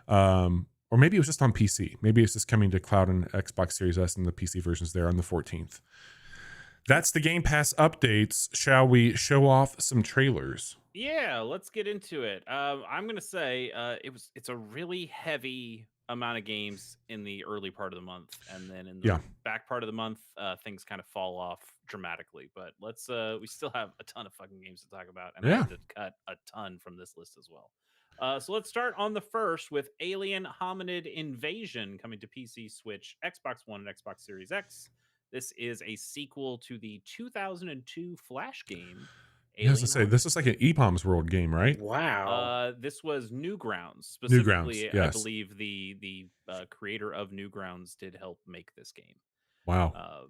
Speaker 1: Or maybe it was just on PC. Maybe it's just coming to cloud and Xbox Series S and the PC versions there on the 14th. That's the Game Pass updates. Shall we show off some trailers?
Speaker 2: Yeah, let's get into it. I'm gonna say it's a really heavy amount of games in the early part of the month, and then in the back part of the month, things kind of fall off dramatically. But let's we still have a ton of fucking games to talk about, and I had to cut a ton from this list as well. So let's start on the first with Alien Hominid Invasion coming to PC, Switch, Xbox One, and Xbox Series X. This is a sequel to the 2002 Flash game.
Speaker 1: I was to say, this is like an EPOM's World game, right?
Speaker 3: Wow.
Speaker 2: This was Newgrounds. Specifically,
Speaker 1: Newgrounds, yes.
Speaker 2: I believe the creator of Newgrounds did help make this game.
Speaker 1: Wow.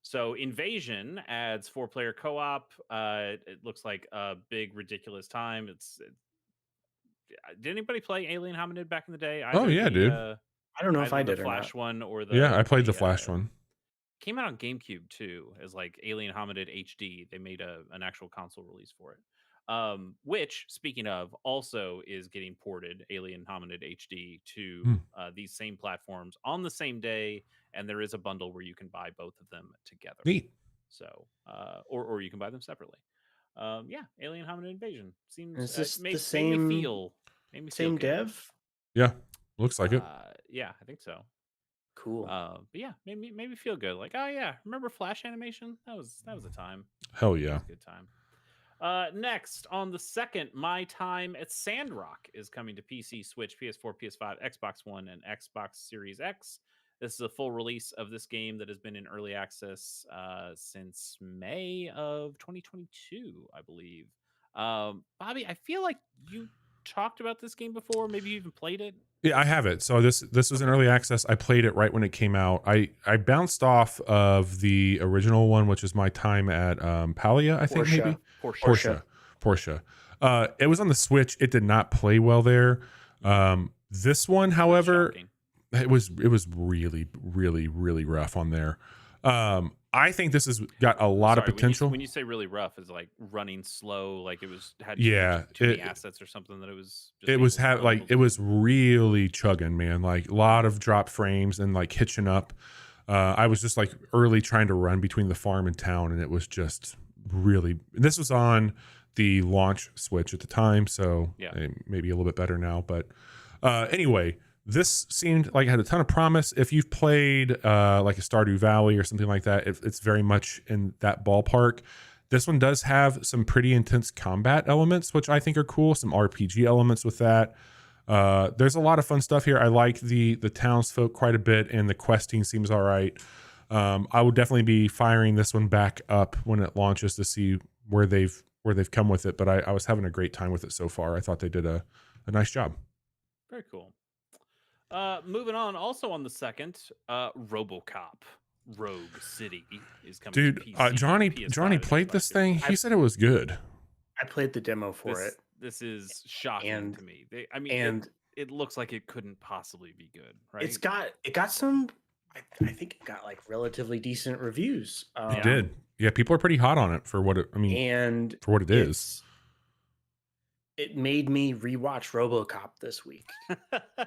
Speaker 2: So Invasion adds 4-player co-op. It looks like a big, ridiculous time. Did anybody play Alien Hominid back in the day?
Speaker 1: Yeah, dude.
Speaker 3: I don't know if I
Speaker 2: either
Speaker 3: did
Speaker 2: the
Speaker 3: or not.
Speaker 2: Flash one or
Speaker 1: Yeah, I played the
Speaker 2: the
Speaker 1: Flash one.
Speaker 2: came out on GameCube too, as like Alien Hominid HD. They made an actual console release for it. Which, speaking of, also is getting ported Alien Hominid HD
Speaker 1: Hmm.
Speaker 2: to these same platforms on the same day, and there is a bundle where you can buy both of them together.
Speaker 1: Neat.
Speaker 2: So, or you can buy them separately. Yeah, Alien Hominid Invasion
Speaker 3: And
Speaker 2: seems
Speaker 3: is this the
Speaker 2: made me
Speaker 3: same
Speaker 2: feel good.
Speaker 3: dev?
Speaker 1: Yeah, looks like it.
Speaker 2: Yeah, I think so.
Speaker 3: Cool.
Speaker 2: But yeah, made me feel good. Like, oh yeah, remember Flash animation? That was a time.
Speaker 1: Hell
Speaker 2: That
Speaker 1: yeah.
Speaker 2: was a good time. Next on the second, My Time at Sandrock is coming to PC, Switch, PS4, PS5, Xbox One, and Xbox Series X. This is a full release of this game that has been in early access since May of 2022, I believe. Bobby, I feel like you talked about this game before. Maybe you even played it.
Speaker 1: Yeah, I have it. So this was in early access. I played it right when it came out. I bounced off of the original one, which is My Time at Palia, I think maybe. Porsche. It was on the Switch. It did not play well there. This one, however, it was really, really, really rough on there. I think this has got a lot of potential.
Speaker 2: When you say really rough, is like running slow, like it had too many assets or something that it was.
Speaker 1: It was really chugging, man. Like a lot of drop frames and like hitching up. I was just like early trying to run between the farm and town, and it was just really. This was on the launch Switch at the time, so maybe a little bit better now. But anyway. This seemed like it had a ton of promise. If you've played like a Stardew Valley or something like that, it's very much in that ballpark. This one does have some pretty intense combat elements, which I think are cool. Some RPG elements with that. There's a lot of fun stuff here. I like the townsfolk quite a bit, and the questing seems all right. I will definitely be firing this one back up when it launches to see where they've come with it. But I was having a great time with it so far. I thought they did a nice job.
Speaker 2: Very cool. Moving on, also on the second, RoboCop Rogue City is coming to PC.
Speaker 1: Johnny played this thing. He said it was good.
Speaker 3: I played the demo for it.
Speaker 2: This is shocking to me. It looks like it couldn't possibly be good, right?
Speaker 3: It got some. I think it got like relatively decent reviews.
Speaker 1: It did. Yeah, people are pretty hot on it for what it. I mean,
Speaker 3: and
Speaker 1: for what it is.
Speaker 3: It made me rewatch RoboCop this week.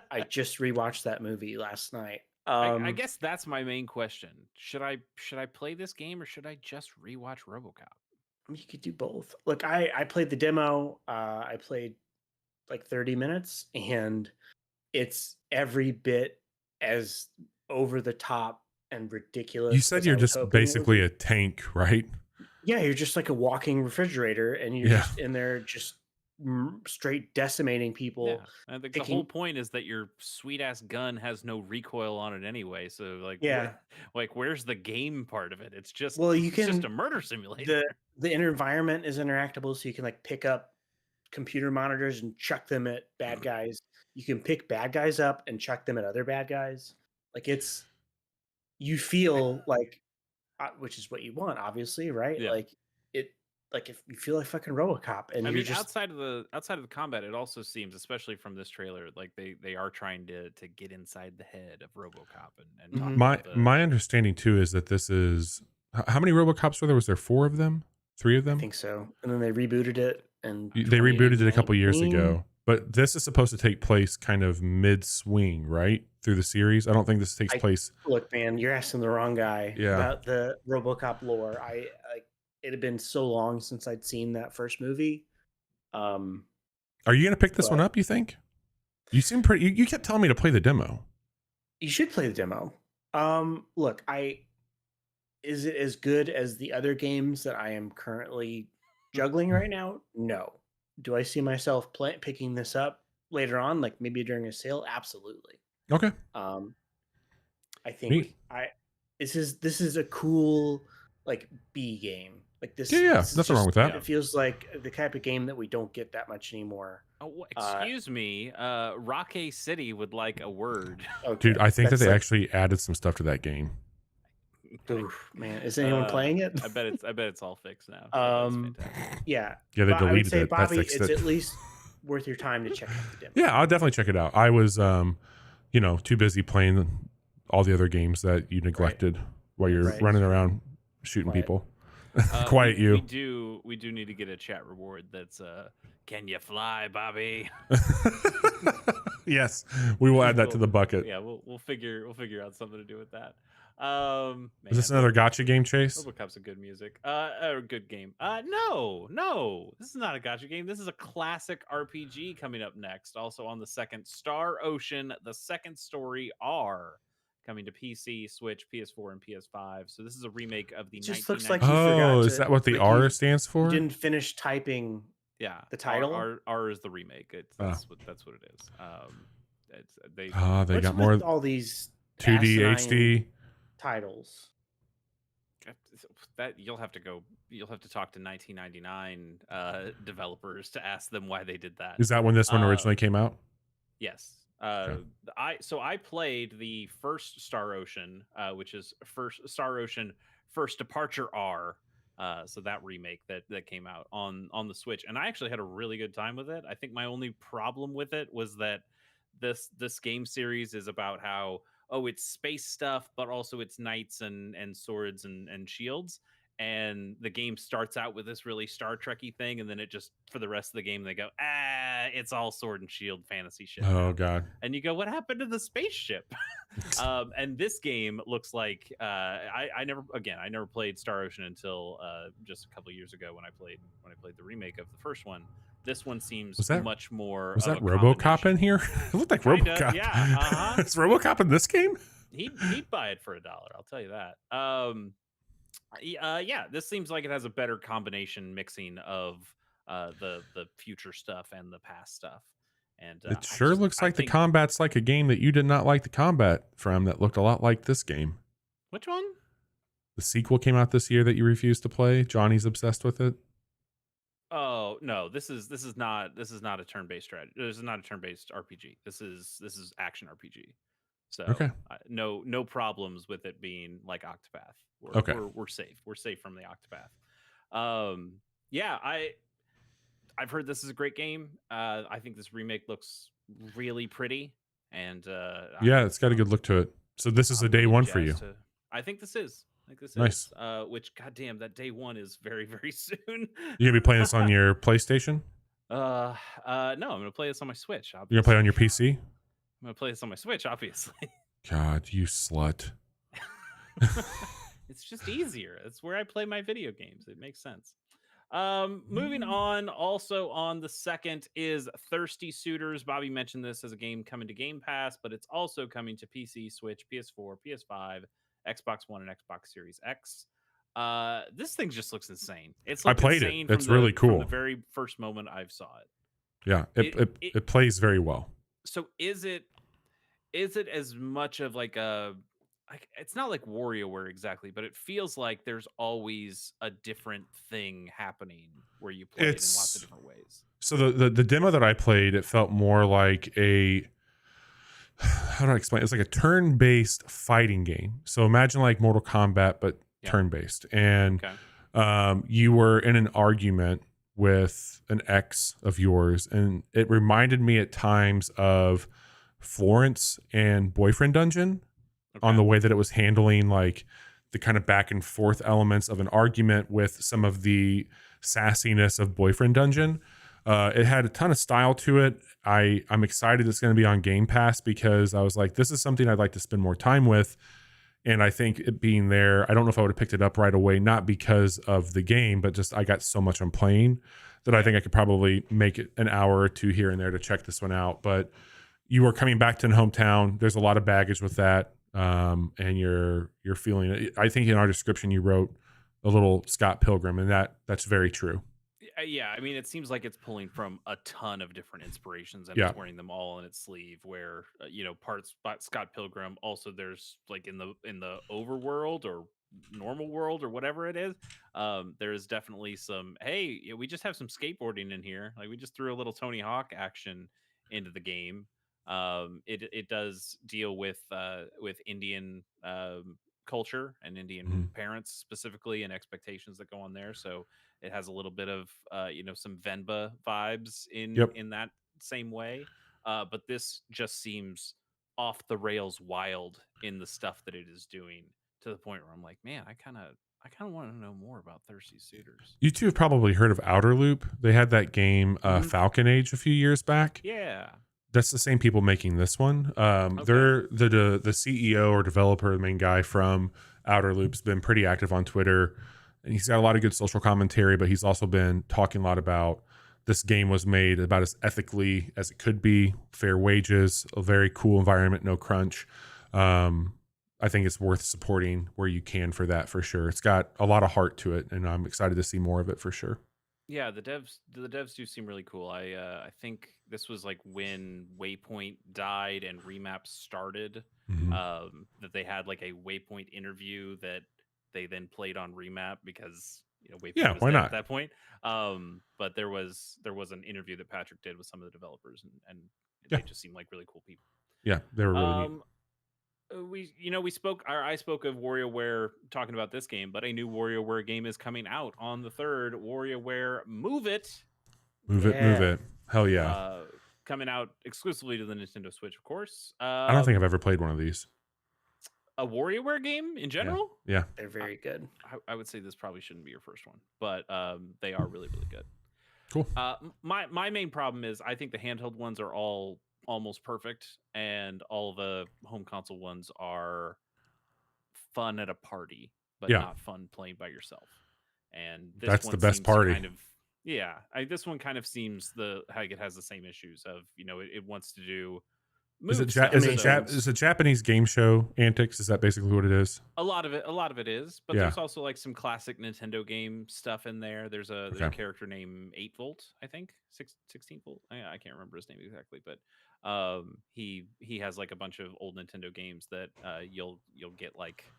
Speaker 3: I just rewatched that movie last night.
Speaker 2: I guess that's my main question. Should I play this game or should I just rewatch RoboCop?
Speaker 3: I mean, you could do both. Look, I played the demo. I played like 30 minutes, and it's every bit as over the top and ridiculous.
Speaker 1: You said you're just basically a tank, right?
Speaker 3: Yeah, you're just like a walking refrigerator, and you're just in there just straight decimating people.
Speaker 2: Yeah. I think the whole point is that your sweet ass gun has no recoil on it anyway. So like where's the game part of it? It's just just a murder simulator.
Speaker 3: The environment is interactable, so you can like pick up computer monitors and chuck them at bad guys. You can pick bad guys up and chuck them at other bad guys. Like you feel like, which is what you want, obviously, right?
Speaker 2: Yeah.
Speaker 3: Like if you feel like fucking RoboCop, and you're just
Speaker 2: outside of the combat, it also seems, especially from this trailer, like they are trying to get inside the head of RoboCop and talk about
Speaker 1: my understanding too is that this is how many RoboCops were there? Was there 4 of them? 3 of them?
Speaker 3: I think so. And then they rebooted it, and
Speaker 1: they rebooted it a couple years ago. But this is supposed to take place kind of mid-swing, right? Through the series. I don't think this takes place.
Speaker 3: Look, man, you're asking the wrong guy about the RoboCop lore. It had been so long since I'd seen that first movie.
Speaker 1: Are you going to pick this one up, you think? You seem pretty... You kept telling me to play the demo.
Speaker 3: You should play the demo. Look, is it as good as the other games that I am currently juggling right now? No. Do I see myself picking this up later on, like maybe during a sale? Absolutely.
Speaker 1: Okay.
Speaker 3: I think this is a cool like B game. Like this.
Speaker 1: Yeah, nothing wrong with that.
Speaker 3: It feels like the type of game that we don't get that much anymore.
Speaker 2: Oh, excuse me. Rocky City would like a word.
Speaker 1: Okay. Dude, I think that they actually added some stuff to that game.
Speaker 3: Oof, man, is anyone playing it?
Speaker 2: I bet it's all fixed now.
Speaker 3: Yeah,
Speaker 1: they deleted it.
Speaker 3: Bobby, it's at least worth your time to check out the demo.
Speaker 1: Yeah, I'll definitely check it out. I was too busy playing all the other games that you neglected while you're
Speaker 3: Right.
Speaker 1: running around shooting
Speaker 3: Quiet.
Speaker 1: people. Quiet
Speaker 2: we
Speaker 1: you.
Speaker 2: do need to get a chat reward that's can you fly, Bobby?
Speaker 1: Yes, we will add that to the bucket.
Speaker 2: Yeah, we'll figure out something to do with that.
Speaker 1: Is this
Speaker 2: Man,
Speaker 1: another gotcha game, Chase?
Speaker 2: RoboCop's a good music. Or good game. No, this is not a gotcha game. This is a classic RPG coming up next. Also on the second, Star Ocean: The Second Story R, coming to PC, Switch, PS4, and PS5. So this is a remake of the
Speaker 3: It just looks like you
Speaker 2: 1990.
Speaker 3: forgot
Speaker 1: Oh,
Speaker 3: to.
Speaker 1: is that what the
Speaker 3: like
Speaker 1: R
Speaker 3: you,
Speaker 1: stands
Speaker 3: you
Speaker 1: for?
Speaker 3: didn't finish typing
Speaker 2: Yeah,
Speaker 3: the title.
Speaker 2: R is the remake.
Speaker 1: Oh.
Speaker 2: That's what it is. It's they
Speaker 1: They
Speaker 3: What's
Speaker 1: got
Speaker 3: with
Speaker 1: more
Speaker 3: all these
Speaker 1: 2D
Speaker 3: asinine
Speaker 1: HD.
Speaker 3: titles?
Speaker 2: that you'll have to talk to 1999 developers to ask them why they did that.
Speaker 1: Is that when this one originally came out?
Speaker 2: Yes.
Speaker 1: Okay.
Speaker 2: I played the first Star Ocean, which is first Star Ocean First Departure R. So that remake that came out on the Switch, and I actually had a really good time with it. I think my only problem with it was that this game series is about how, oh, it's space stuff, but also it's knights and swords and shields. And the game starts out with this really Star Trekky thing, and then it just, for the rest of the game, they go, it's all sword and shield fantasy shit.
Speaker 1: Oh
Speaker 2: now.
Speaker 1: God.
Speaker 2: And you go, what happened to the spaceship? And this game looks like I never played Star Ocean until just a couple years ago when I played the remake of the first one. This one seems much more.
Speaker 1: Was
Speaker 2: of
Speaker 1: that
Speaker 2: a
Speaker 1: RoboCop in
Speaker 2: combination.
Speaker 1: here? It looked like
Speaker 2: Kinda,
Speaker 1: RoboCop.
Speaker 2: yeah,
Speaker 1: Is RoboCop in this game?
Speaker 2: He'd buy it for $1. I'll tell you that. Yeah, this seems like it has a better combination mixing of the future stuff and the past stuff. And
Speaker 1: It sure looks like the
Speaker 2: think,
Speaker 1: combat's like a game that you did not like the combat from, that looked a lot like this game.
Speaker 2: Which one?
Speaker 1: The sequel came out this year that you refused to play. Johnny's obsessed with it.
Speaker 2: Oh no, this is not a turn-based strategy. This is not a turn-based RPG. This is action RPG. So
Speaker 1: Okay.
Speaker 2: no problems with it being like Octopath.
Speaker 1: Okay.
Speaker 2: We're safe. We're safe from the Octopath. Yeah, I've heard this is a great game. I think this remake looks really pretty, and
Speaker 1: Yeah, it's got a good look to it. So this is a day one for you.
Speaker 2: I think this is.
Speaker 1: Nice.
Speaker 2: Which, goddamn, that day one is very, very soon.
Speaker 1: You gonna be playing this on your PlayStation?
Speaker 2: No, I'm gonna play this on my Switch.
Speaker 1: You're gonna play it on your PC?
Speaker 2: I'm gonna play this on my Switch, obviously.
Speaker 1: God, you slut.
Speaker 2: It's just easier. It's where I play my video games. It makes sense. Moving on, also on the second is Thirsty Suitors. Bobby mentioned this as a game coming to Game Pass, but it's also coming to PC, Switch, PS4, PS5, Xbox One, and Xbox Series X. This thing just looks insane.
Speaker 1: I played it. It's really cool.
Speaker 2: From the very first moment I saw it.
Speaker 1: Yeah, it plays very well.
Speaker 2: So is it as much of like a, it's not like WarioWare exactly, but it feels like there's always a different thing happening where you play it in lots of different ways.
Speaker 1: So the demo that I played, it felt more like a, how do I explain? It's like a turn-based fighting game. So imagine like Mortal Kombat, but turn-based. And you were in an argument with an ex of yours, and it reminded me at times of Florence and Boyfriend Dungeon on the way that it was handling like the kind of back and forth elements of an argument with some of the sassiness of Boyfriend Dungeon. It had a ton of style to it. I'm excited it's going to be on Game Pass, because I was like, this is something I'd like to spend more time with. And I think it being there, I don't know if I would have picked it up right away, not because of the game, but just I got so much I'm playing that I think I could probably make it an hour or two here and there to check this one out. But you are coming back to an hometown. There's a lot of baggage with that. And you're feeling it. I think in our description you wrote a little Scott Pilgrim, and that's very true.
Speaker 2: Yeah, I mean, it seems like it's pulling from a ton of different inspirations, and it's wearing them all in its sleeve. Where parts by Scott Pilgrim. Also, there's like in the overworld or normal world or whatever it is. There is definitely some. Hey, we just have some skateboarding in here. Like we just threw a little Tony Hawk action into the game. It does deal with Indian culture and Indian parents specifically, and expectations that go on there. So it has a little bit of some Venba vibes in that same way. But this just seems off the rails wild in the stuff that it is doing, to the point where I'm like, man, I kind of want to know more about Thirsty Suitors.
Speaker 1: You two have probably heard of Outer Loop. They had that game
Speaker 3: Mhm.
Speaker 1: Falcon Age a few years back.
Speaker 2: Yeah.
Speaker 1: That's the same people making this one.
Speaker 2: Okay.
Speaker 1: They're the CEO or developer, the main guy from Outer Loop's been pretty active on Twitter, and he's got a lot of good social commentary. But he's also been talking a lot about this game was made about as ethically as it could be, fair wages, a very cool environment, no crunch. Um, I think it's worth supporting where you can for that for sure. It's got a lot of heart to it, and I'm excited to see more of it for sure.
Speaker 2: Yeah, the devs do seem really cool. I think this was like when Waypoint died and Remap started.
Speaker 1: Mhm.
Speaker 2: That they had like a Waypoint interview that they then played on Remap because
Speaker 1: Yeah,
Speaker 2: Waypoint was
Speaker 1: why
Speaker 2: dead at
Speaker 1: not?
Speaker 2: that point. But there was an interview that Patrick did with some of the developers, and
Speaker 1: Yeah,
Speaker 2: they just seem like really cool people.
Speaker 1: yeah, they were really neat.
Speaker 2: Um, we spoke, or I spoke of WarioWare talking about this game, but a new WarioWare game is coming out on the 3rd. WarioWare Move It,
Speaker 1: Move it, move
Speaker 3: Yeah.
Speaker 1: it. Hell yeah.
Speaker 2: uh, coming out exclusively to the Nintendo Switch, of course.
Speaker 1: I don't think I've ever played one of these.
Speaker 2: A WarioWare game in
Speaker 1: Yeah.
Speaker 2: general,
Speaker 1: Yeah.
Speaker 3: They're very good.
Speaker 2: I would say this probably shouldn't be your first one, but they are really, really good.
Speaker 1: Cool.
Speaker 2: My main problem is I think the handheld ones are all almost perfect, and all the home console ones are fun at a party, but
Speaker 1: Yeah.
Speaker 2: not fun playing by yourself. And this
Speaker 1: That's the
Speaker 2: one
Speaker 1: best
Speaker 2: seems to
Speaker 1: party.
Speaker 2: kind of, yeah. This one kind of seems it has the same issues of it wants to do
Speaker 1: Is it
Speaker 2: move stuff. So
Speaker 1: is it Japanese game show antics? Is that basically what it is?
Speaker 2: a lot of it is, but
Speaker 1: Yeah.
Speaker 2: there's also like some classic Nintendo game stuff in there. There's a
Speaker 1: Okay.
Speaker 2: character named 8 Volt, I think, 16 Volt. I can't remember his name exactly, but he has like a bunch of old Nintendo games that you'll get like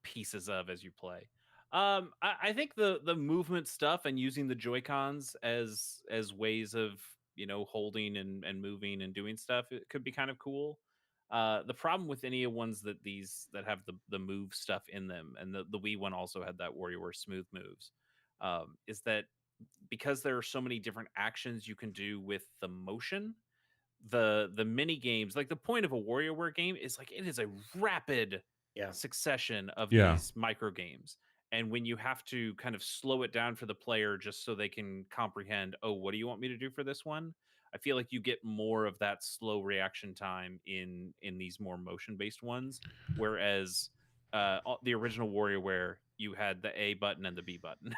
Speaker 2: pieces of as you play. I think the movement stuff and using the Joy Cons as ways of holding and moving and doing stuff, it could be kind of cool. The problem with any of ones that have the move stuff in them, and the Wii one also had that WarioWare Smooth Moves, is that because there are so many different actions you can do with the motion, the mini games, like the point of a WarioWare game is like it is a rapid
Speaker 3: Yeah.
Speaker 2: succession of
Speaker 1: Yeah.
Speaker 2: these micro games. And when you have to kind of slow it down for the player just so they can comprehend, oh, what do you want me to do for this one? I feel like you get more of that slow reaction time in these more motion based ones, whereas the original WarioWare, you had the A button and the B button,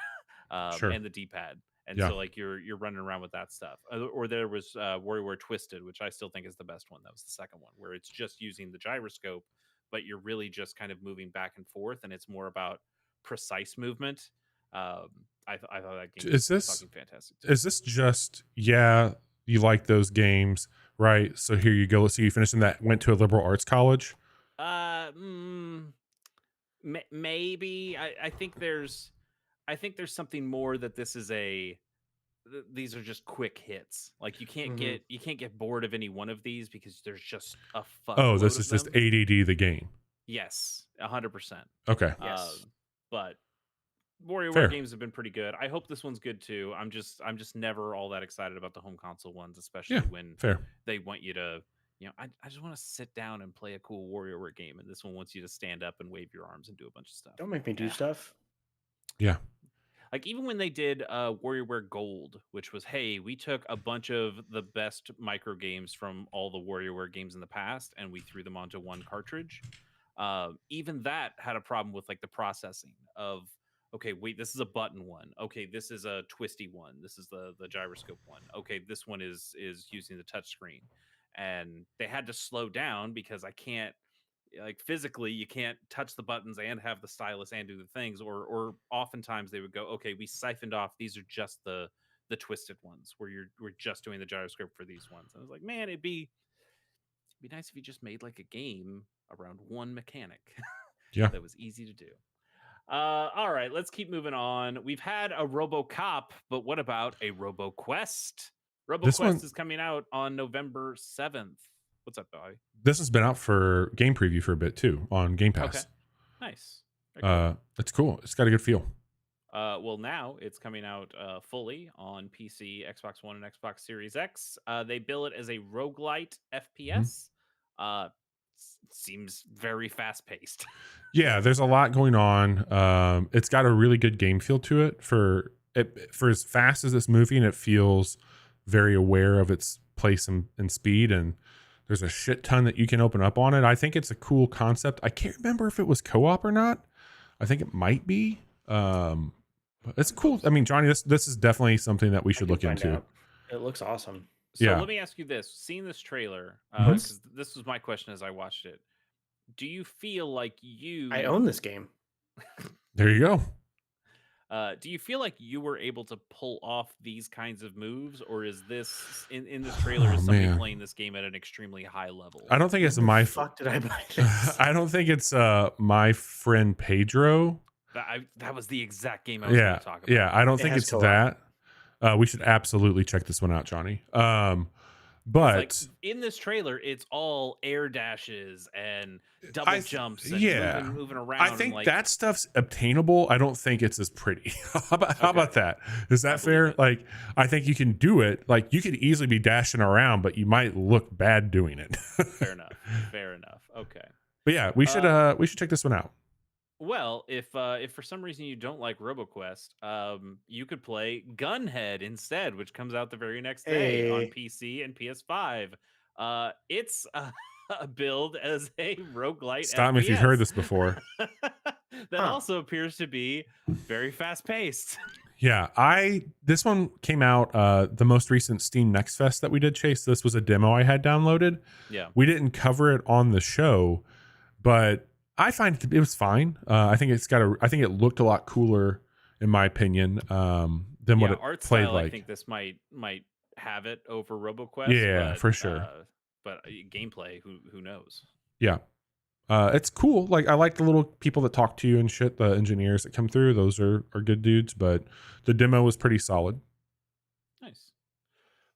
Speaker 1: Sure.
Speaker 2: and the D pad, and
Speaker 1: Yeah.
Speaker 2: so like you're running around with that stuff. Or there was WarioWare Twisted, which I still think is the best one. That was the second one, where it's just using the gyroscope, but you're really just kind of moving back and forth, and it's more about precise movement. I thought that game
Speaker 1: Is
Speaker 2: was
Speaker 1: this
Speaker 2: fucking fantastic too.
Speaker 1: is this just yeah, you like those games, right? So here you go. Let's see you finished in that went to a liberal arts college.
Speaker 2: Uh, mm, maybe I think there's something more that this is these are just quick hits. Like
Speaker 3: Mhm.
Speaker 2: you can't get bored of any one of these because there's just a
Speaker 1: Oh,
Speaker 2: fuckload
Speaker 1: this
Speaker 2: of
Speaker 1: is just
Speaker 2: them.
Speaker 1: ADD the game.
Speaker 2: Yes, 100%.
Speaker 1: Okay.
Speaker 3: Yes.
Speaker 2: But WarioWare
Speaker 1: Fair.
Speaker 2: games have been pretty good. I hope this one's good too. I'm just never all that excited about the home console ones, especially
Speaker 1: Yeah.
Speaker 2: when
Speaker 1: Fair.
Speaker 2: they want you to, I just want to sit down and play a cool WarioWare game, and this one wants you to stand up and wave your arms and do a bunch of stuff.
Speaker 3: Don't make me do
Speaker 2: Yeah.
Speaker 3: stuff.
Speaker 1: Yeah.
Speaker 2: Like even when they did WarioWare Gold, which was, hey, we took a bunch of the best micro games from all the WarioWare games in the past and we threw them onto one cartridge. Even that had a problem with like the processing of, okay, wait, this is a button one. Okay, this is a twisty one. This is the gyroscope one. Okay, this one is using the touch screen, and they had to slow down because I can't, like, physically you can't touch the buttons and have the stylus and do the things, or oftentimes they would go, okay, we siphoned off, these are just the twisted ones where we're just doing the gyroscope for these ones. I was like, man, it'd be nice if you just made like a game around one mechanic
Speaker 1: Yeah.
Speaker 2: that was easy to do. All right, let's keep moving on. We've had a RoboCop, but what about a RoboQuest?
Speaker 1: This
Speaker 2: RoboQuest
Speaker 1: one
Speaker 2: is coming out on November 7th. What's up, Bobby?
Speaker 1: this has been out for game preview for a bit too on Game
Speaker 2: Okay,
Speaker 1: Pass.
Speaker 2: nice. Very cool.
Speaker 1: It's cool. It's got a good feel.
Speaker 2: Well, now it's coming out fully on PC, Xbox One, and Xbox Series X. They bill it as a roguelite
Speaker 1: Mhm.
Speaker 2: FPS. seems very fast paced.
Speaker 1: Yeah, there's a lot going on. It's got a really good game feel to it for as fast as it's moving. It feels very aware of its place and speed, and there's a shit ton that you can open up on it. I think it's a cool concept. I can't remember if it was co-op or not. I think it might be. But it's cool. I mean, Johnny, this is definitely something that we should look into.
Speaker 3: It looks awesome.
Speaker 2: So
Speaker 1: Yeah.
Speaker 2: let me ask you this: seeing this trailer,
Speaker 1: Mhm.
Speaker 2: because this was my question as I watched it. Do you feel like
Speaker 3: I own this game.
Speaker 1: There you go.
Speaker 2: Do you feel like you were able to pull off these kinds of moves, or is this in this trailer?
Speaker 1: Oh,
Speaker 2: Is somebody
Speaker 1: man.
Speaker 2: playing this game at an extremely high level?
Speaker 1: I don't think it's
Speaker 3: When the
Speaker 1: my
Speaker 3: fuck did I buy this?
Speaker 1: I don't think it's my friend Pedro.
Speaker 2: That was the exact game I was going
Speaker 1: Yeah.
Speaker 2: to talk about.
Speaker 1: Yeah, I don't
Speaker 3: It
Speaker 1: think
Speaker 3: has
Speaker 1: it's
Speaker 3: co-op.
Speaker 1: that. We should absolutely check this one out, Johnny. But
Speaker 2: Like in this trailer, it's all air dashes and double jumps and moving around.
Speaker 1: I think
Speaker 2: like,
Speaker 1: that stuff's obtainable. I don't think it's as pretty. How about that? Is that fair?
Speaker 2: it.
Speaker 1: Like, I think you can do it. Like, you could easily be dashing around, but you might look bad doing it.
Speaker 2: Fair enough. Fair enough. Okay.
Speaker 1: But yeah, we should check this one out.
Speaker 2: Well, if for some reason you don't like RoboQuest, you could play Gunhead instead, which comes out the very next day on PC and PS5. It's a build as a roguelite.
Speaker 1: Stop me if you've heard this before.
Speaker 2: That also appears to be very fast paced.
Speaker 1: Yeah, this one came out the most recent Steam Next Fest that we did, Chase. This was a demo I had downloaded.
Speaker 2: Yeah.
Speaker 1: We didn't cover it on the show, but I find it was fine. I think I think it looked a lot cooler, in my opinion, than what it
Speaker 2: art
Speaker 1: played
Speaker 2: style,
Speaker 1: like.
Speaker 2: I think this might have it over RoboQuest.
Speaker 1: Yeah, for sure.
Speaker 2: But gameplay, who knows?
Speaker 1: Yeah, it's cool. Like, I like the little people that talk to you and shit. The engineers that come through, those are good dudes. But the demo was pretty solid.
Speaker 2: Nice.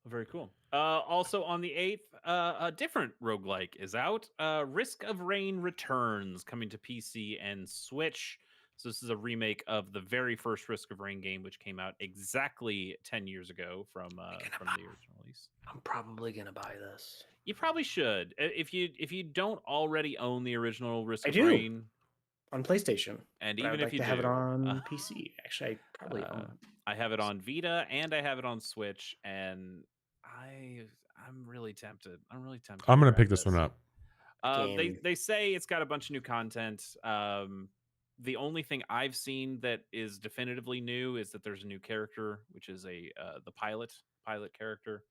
Speaker 2: Very cool. Also on the 8th, a different roguelike is out. Risk of Rain Returns, coming to PC and Switch. So this is a remake of the very first Risk of Rain game, which came out exactly 10 years ago from the original release.
Speaker 3: I'm probably gonna buy this.
Speaker 2: You probably should. If you don't already own the original Risk
Speaker 3: I
Speaker 2: of
Speaker 3: do.
Speaker 2: Rain
Speaker 3: On PlayStation,
Speaker 2: and
Speaker 3: but
Speaker 2: even
Speaker 3: I would
Speaker 2: if
Speaker 3: like
Speaker 2: you
Speaker 3: to have it
Speaker 2: do,
Speaker 3: on PC. Actually, I probably own it.
Speaker 2: I have it on Vita and I have it on Switch, and I'm really tempted. I'm
Speaker 1: I'm gonna
Speaker 2: grab
Speaker 1: pick this one up.
Speaker 2: They say it's got a bunch of new content. The only thing I've seen that is definitively new is that there's a new character, which is the pilot character.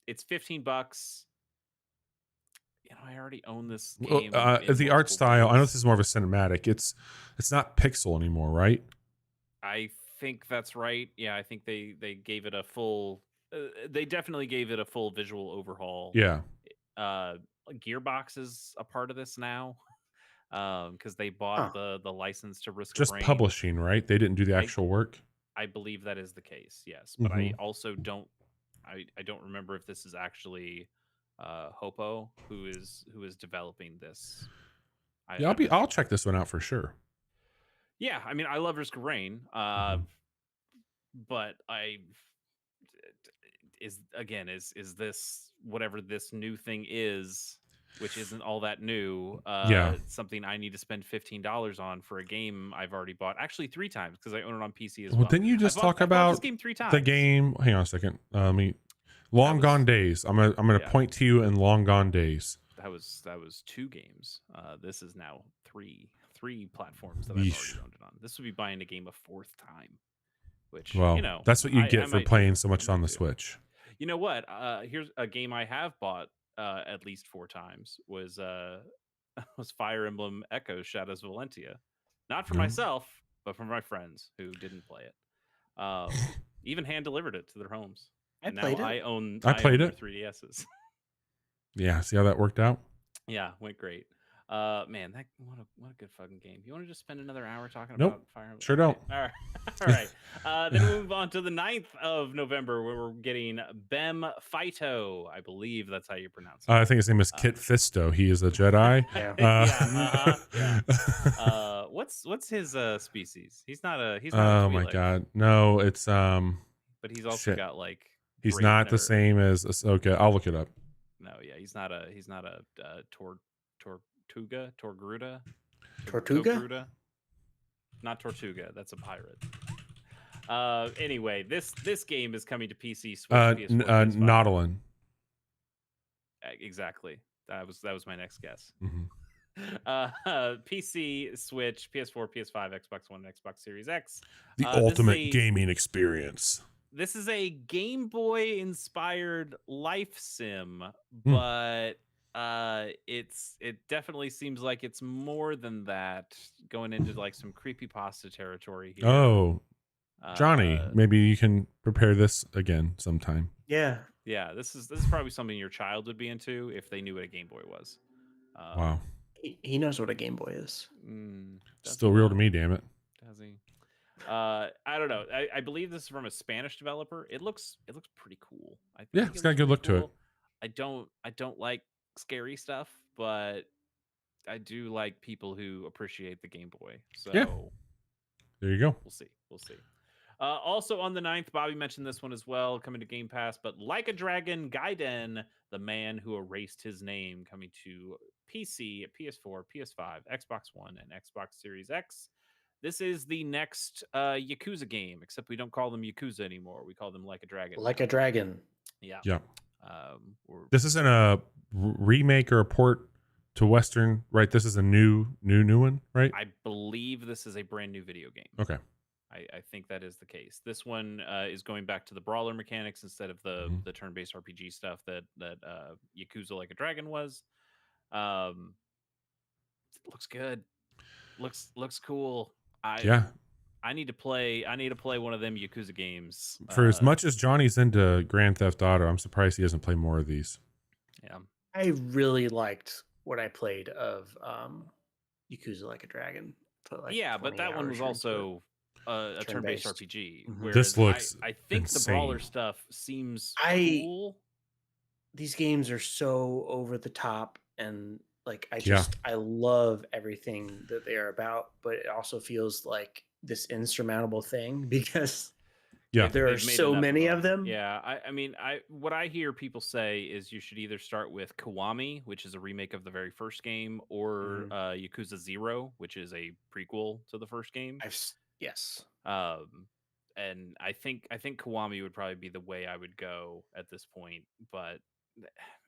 Speaker 2: It's $15. You know, I already own this game. in
Speaker 1: The art
Speaker 2: multiple
Speaker 1: style, I know
Speaker 2: ways.
Speaker 1: this is more of a cinematic. It's not pixel anymore, right?
Speaker 2: I think that's right. Yeah, I think they gave it a full. They definitely gave it a full visual overhaul.
Speaker 1: Yeah.
Speaker 2: Gearbox is a part of this now, because they bought the license to Risk
Speaker 1: Just
Speaker 2: of Rain.
Speaker 1: publishing, right? They didn't do the actual work.
Speaker 2: I believe that is the case. Yes, but I also don't. I don't remember if this is actually Hopo who is developing this.
Speaker 1: I'll check this one out for sure.
Speaker 2: Yeah, I mean, I love Risk of Rain, but is this whatever this new thing is, which isn't all that new? Something I need to spend $15 on for a game I've already bought, actually 3 times because I own it on PC as well.
Speaker 1: Didn't you just talk
Speaker 2: I bought
Speaker 1: about
Speaker 2: this game 3 times?
Speaker 1: the game? Hang on a second. Long Gone Days. I'm gonna point to you in Long Gone Days.
Speaker 2: That was 2 games. This is now 3 platforms that I've already owned it on. This would be buying a game a 4th time, which
Speaker 1: that's what you get for playing so much
Speaker 2: I
Speaker 1: on the
Speaker 2: do.
Speaker 1: Switch.
Speaker 2: You know what? Here's a game I have bought at least 4 times was Fire Emblem Echoes Shadows of Valentia. Not for myself, but for my friends who didn't play it. Even hand delivered it to their homes.
Speaker 3: I played it.
Speaker 2: I own 3DSs.
Speaker 1: Yeah, see how that worked out?
Speaker 2: Yeah, went great. Man, what a good fucking game. You want to just spend another hour talking about Fire Emblem?
Speaker 1: Sure don't.
Speaker 2: All right. All right. Then we move on to the 9th of November, where we're getting Bem Phyto. I believe that's how you pronounce it.
Speaker 1: I think his name is Kit Fisto. He is a Jedi.
Speaker 2: What's his species? He's not a
Speaker 1: oh my god. No, it's
Speaker 2: but he's also got like
Speaker 1: he's not the same as Ahsoka. I'll look it up.
Speaker 2: No, yeah, he's not a Tortuga,
Speaker 3: Tortuga?
Speaker 2: Togruta, not Tortuga. That's a pirate. Anyway, this game is coming to PC, Switch, PS4, PS5.
Speaker 1: Nautilin.
Speaker 2: Exactly. That was my next guess.
Speaker 1: Hmm.
Speaker 2: PC, Switch, PS4, PS5, Xbox One, and Xbox Series X.
Speaker 1: The
Speaker 2: This is
Speaker 1: ultimate
Speaker 2: a
Speaker 1: gaming experience.
Speaker 2: this is a Game Boy inspired life sim,
Speaker 1: Hmm.
Speaker 2: but it definitely seems like it's more than that, going into like some creepypasta territory here.
Speaker 1: Oh, Johnny,
Speaker 2: Uh,
Speaker 1: maybe you can prepare this again sometime.
Speaker 3: Yeah.
Speaker 2: yeah, this is probably something your child would be into if they knew what a Game Boy was.
Speaker 1: Wow.
Speaker 3: He knows what a Game Boy is.
Speaker 2: Does
Speaker 1: Still
Speaker 2: he
Speaker 1: real to
Speaker 2: now?
Speaker 1: me, damn it.
Speaker 2: Does he? I don't know. I believe this is from a Spanish developer. It looks pretty cool. I
Speaker 1: Yeah,
Speaker 2: think
Speaker 1: it's
Speaker 2: it
Speaker 1: got a
Speaker 2: looks
Speaker 1: good
Speaker 2: pretty
Speaker 1: look to it.
Speaker 2: cool. I don't like scary stuff, but I do like people who appreciate the Game Boy. So
Speaker 1: Yeah. There you go.
Speaker 2: we'll see. We'll see. Also on the 9th, Bobby mentioned this one as well, coming to Game Pass, but Like a Dragon Gaiden, the man who erased his name, coming to PC, PS4, PS5, Xbox One, and Xbox Series X. This is the next Yakuza game, except we don't call them Yakuza anymore. We call them Like a Dragon
Speaker 3: Like
Speaker 2: now.
Speaker 3: a Dragon.
Speaker 2: Yeah.
Speaker 1: Yeah.
Speaker 2: This
Speaker 1: isn't a remake or a port to Western, right? This is a new one, right?
Speaker 2: I believe this is a brand new video game.
Speaker 1: Okay.
Speaker 2: I think that is the case. This one is going back to the brawler mechanics instead of the turn-based RPG stuff that Yakuza Like a Dragon was. Looks good. Looks cool.
Speaker 1: Yeah.
Speaker 2: I need to play one of them Yakuza games.
Speaker 1: For as much as Johnny's into Grand Theft Auto, I'm surprised he doesn't play more of these.
Speaker 2: Yeah.
Speaker 3: I really liked what I played of Yakuza Like a Dragon. Put like
Speaker 2: Yeah, but
Speaker 3: 20
Speaker 2: that one was
Speaker 3: hours into it.
Speaker 2: also a turn-based
Speaker 3: Turn-based.
Speaker 2: RPG.
Speaker 3: Mhm.
Speaker 2: Whereas
Speaker 1: This looks
Speaker 2: I think the brawler
Speaker 1: insane.
Speaker 2: stuff seems
Speaker 3: I-
Speaker 2: cool.
Speaker 3: These games are so over the top, and like
Speaker 1: Yeah.
Speaker 3: I love everything that they are about, but it also feels like this insurmountable thing because
Speaker 1: Yeah.
Speaker 3: there are
Speaker 2: They've made
Speaker 3: so
Speaker 2: enough
Speaker 3: many of them.
Speaker 2: Yeah, I mean, what I hear people say is you should either start with Kiwami, which is a remake of the very first game, or Yakuza 0, which is a prequel to the first game.
Speaker 3: Yes.
Speaker 2: And I think Kiwami would probably be the way I would go at this point. But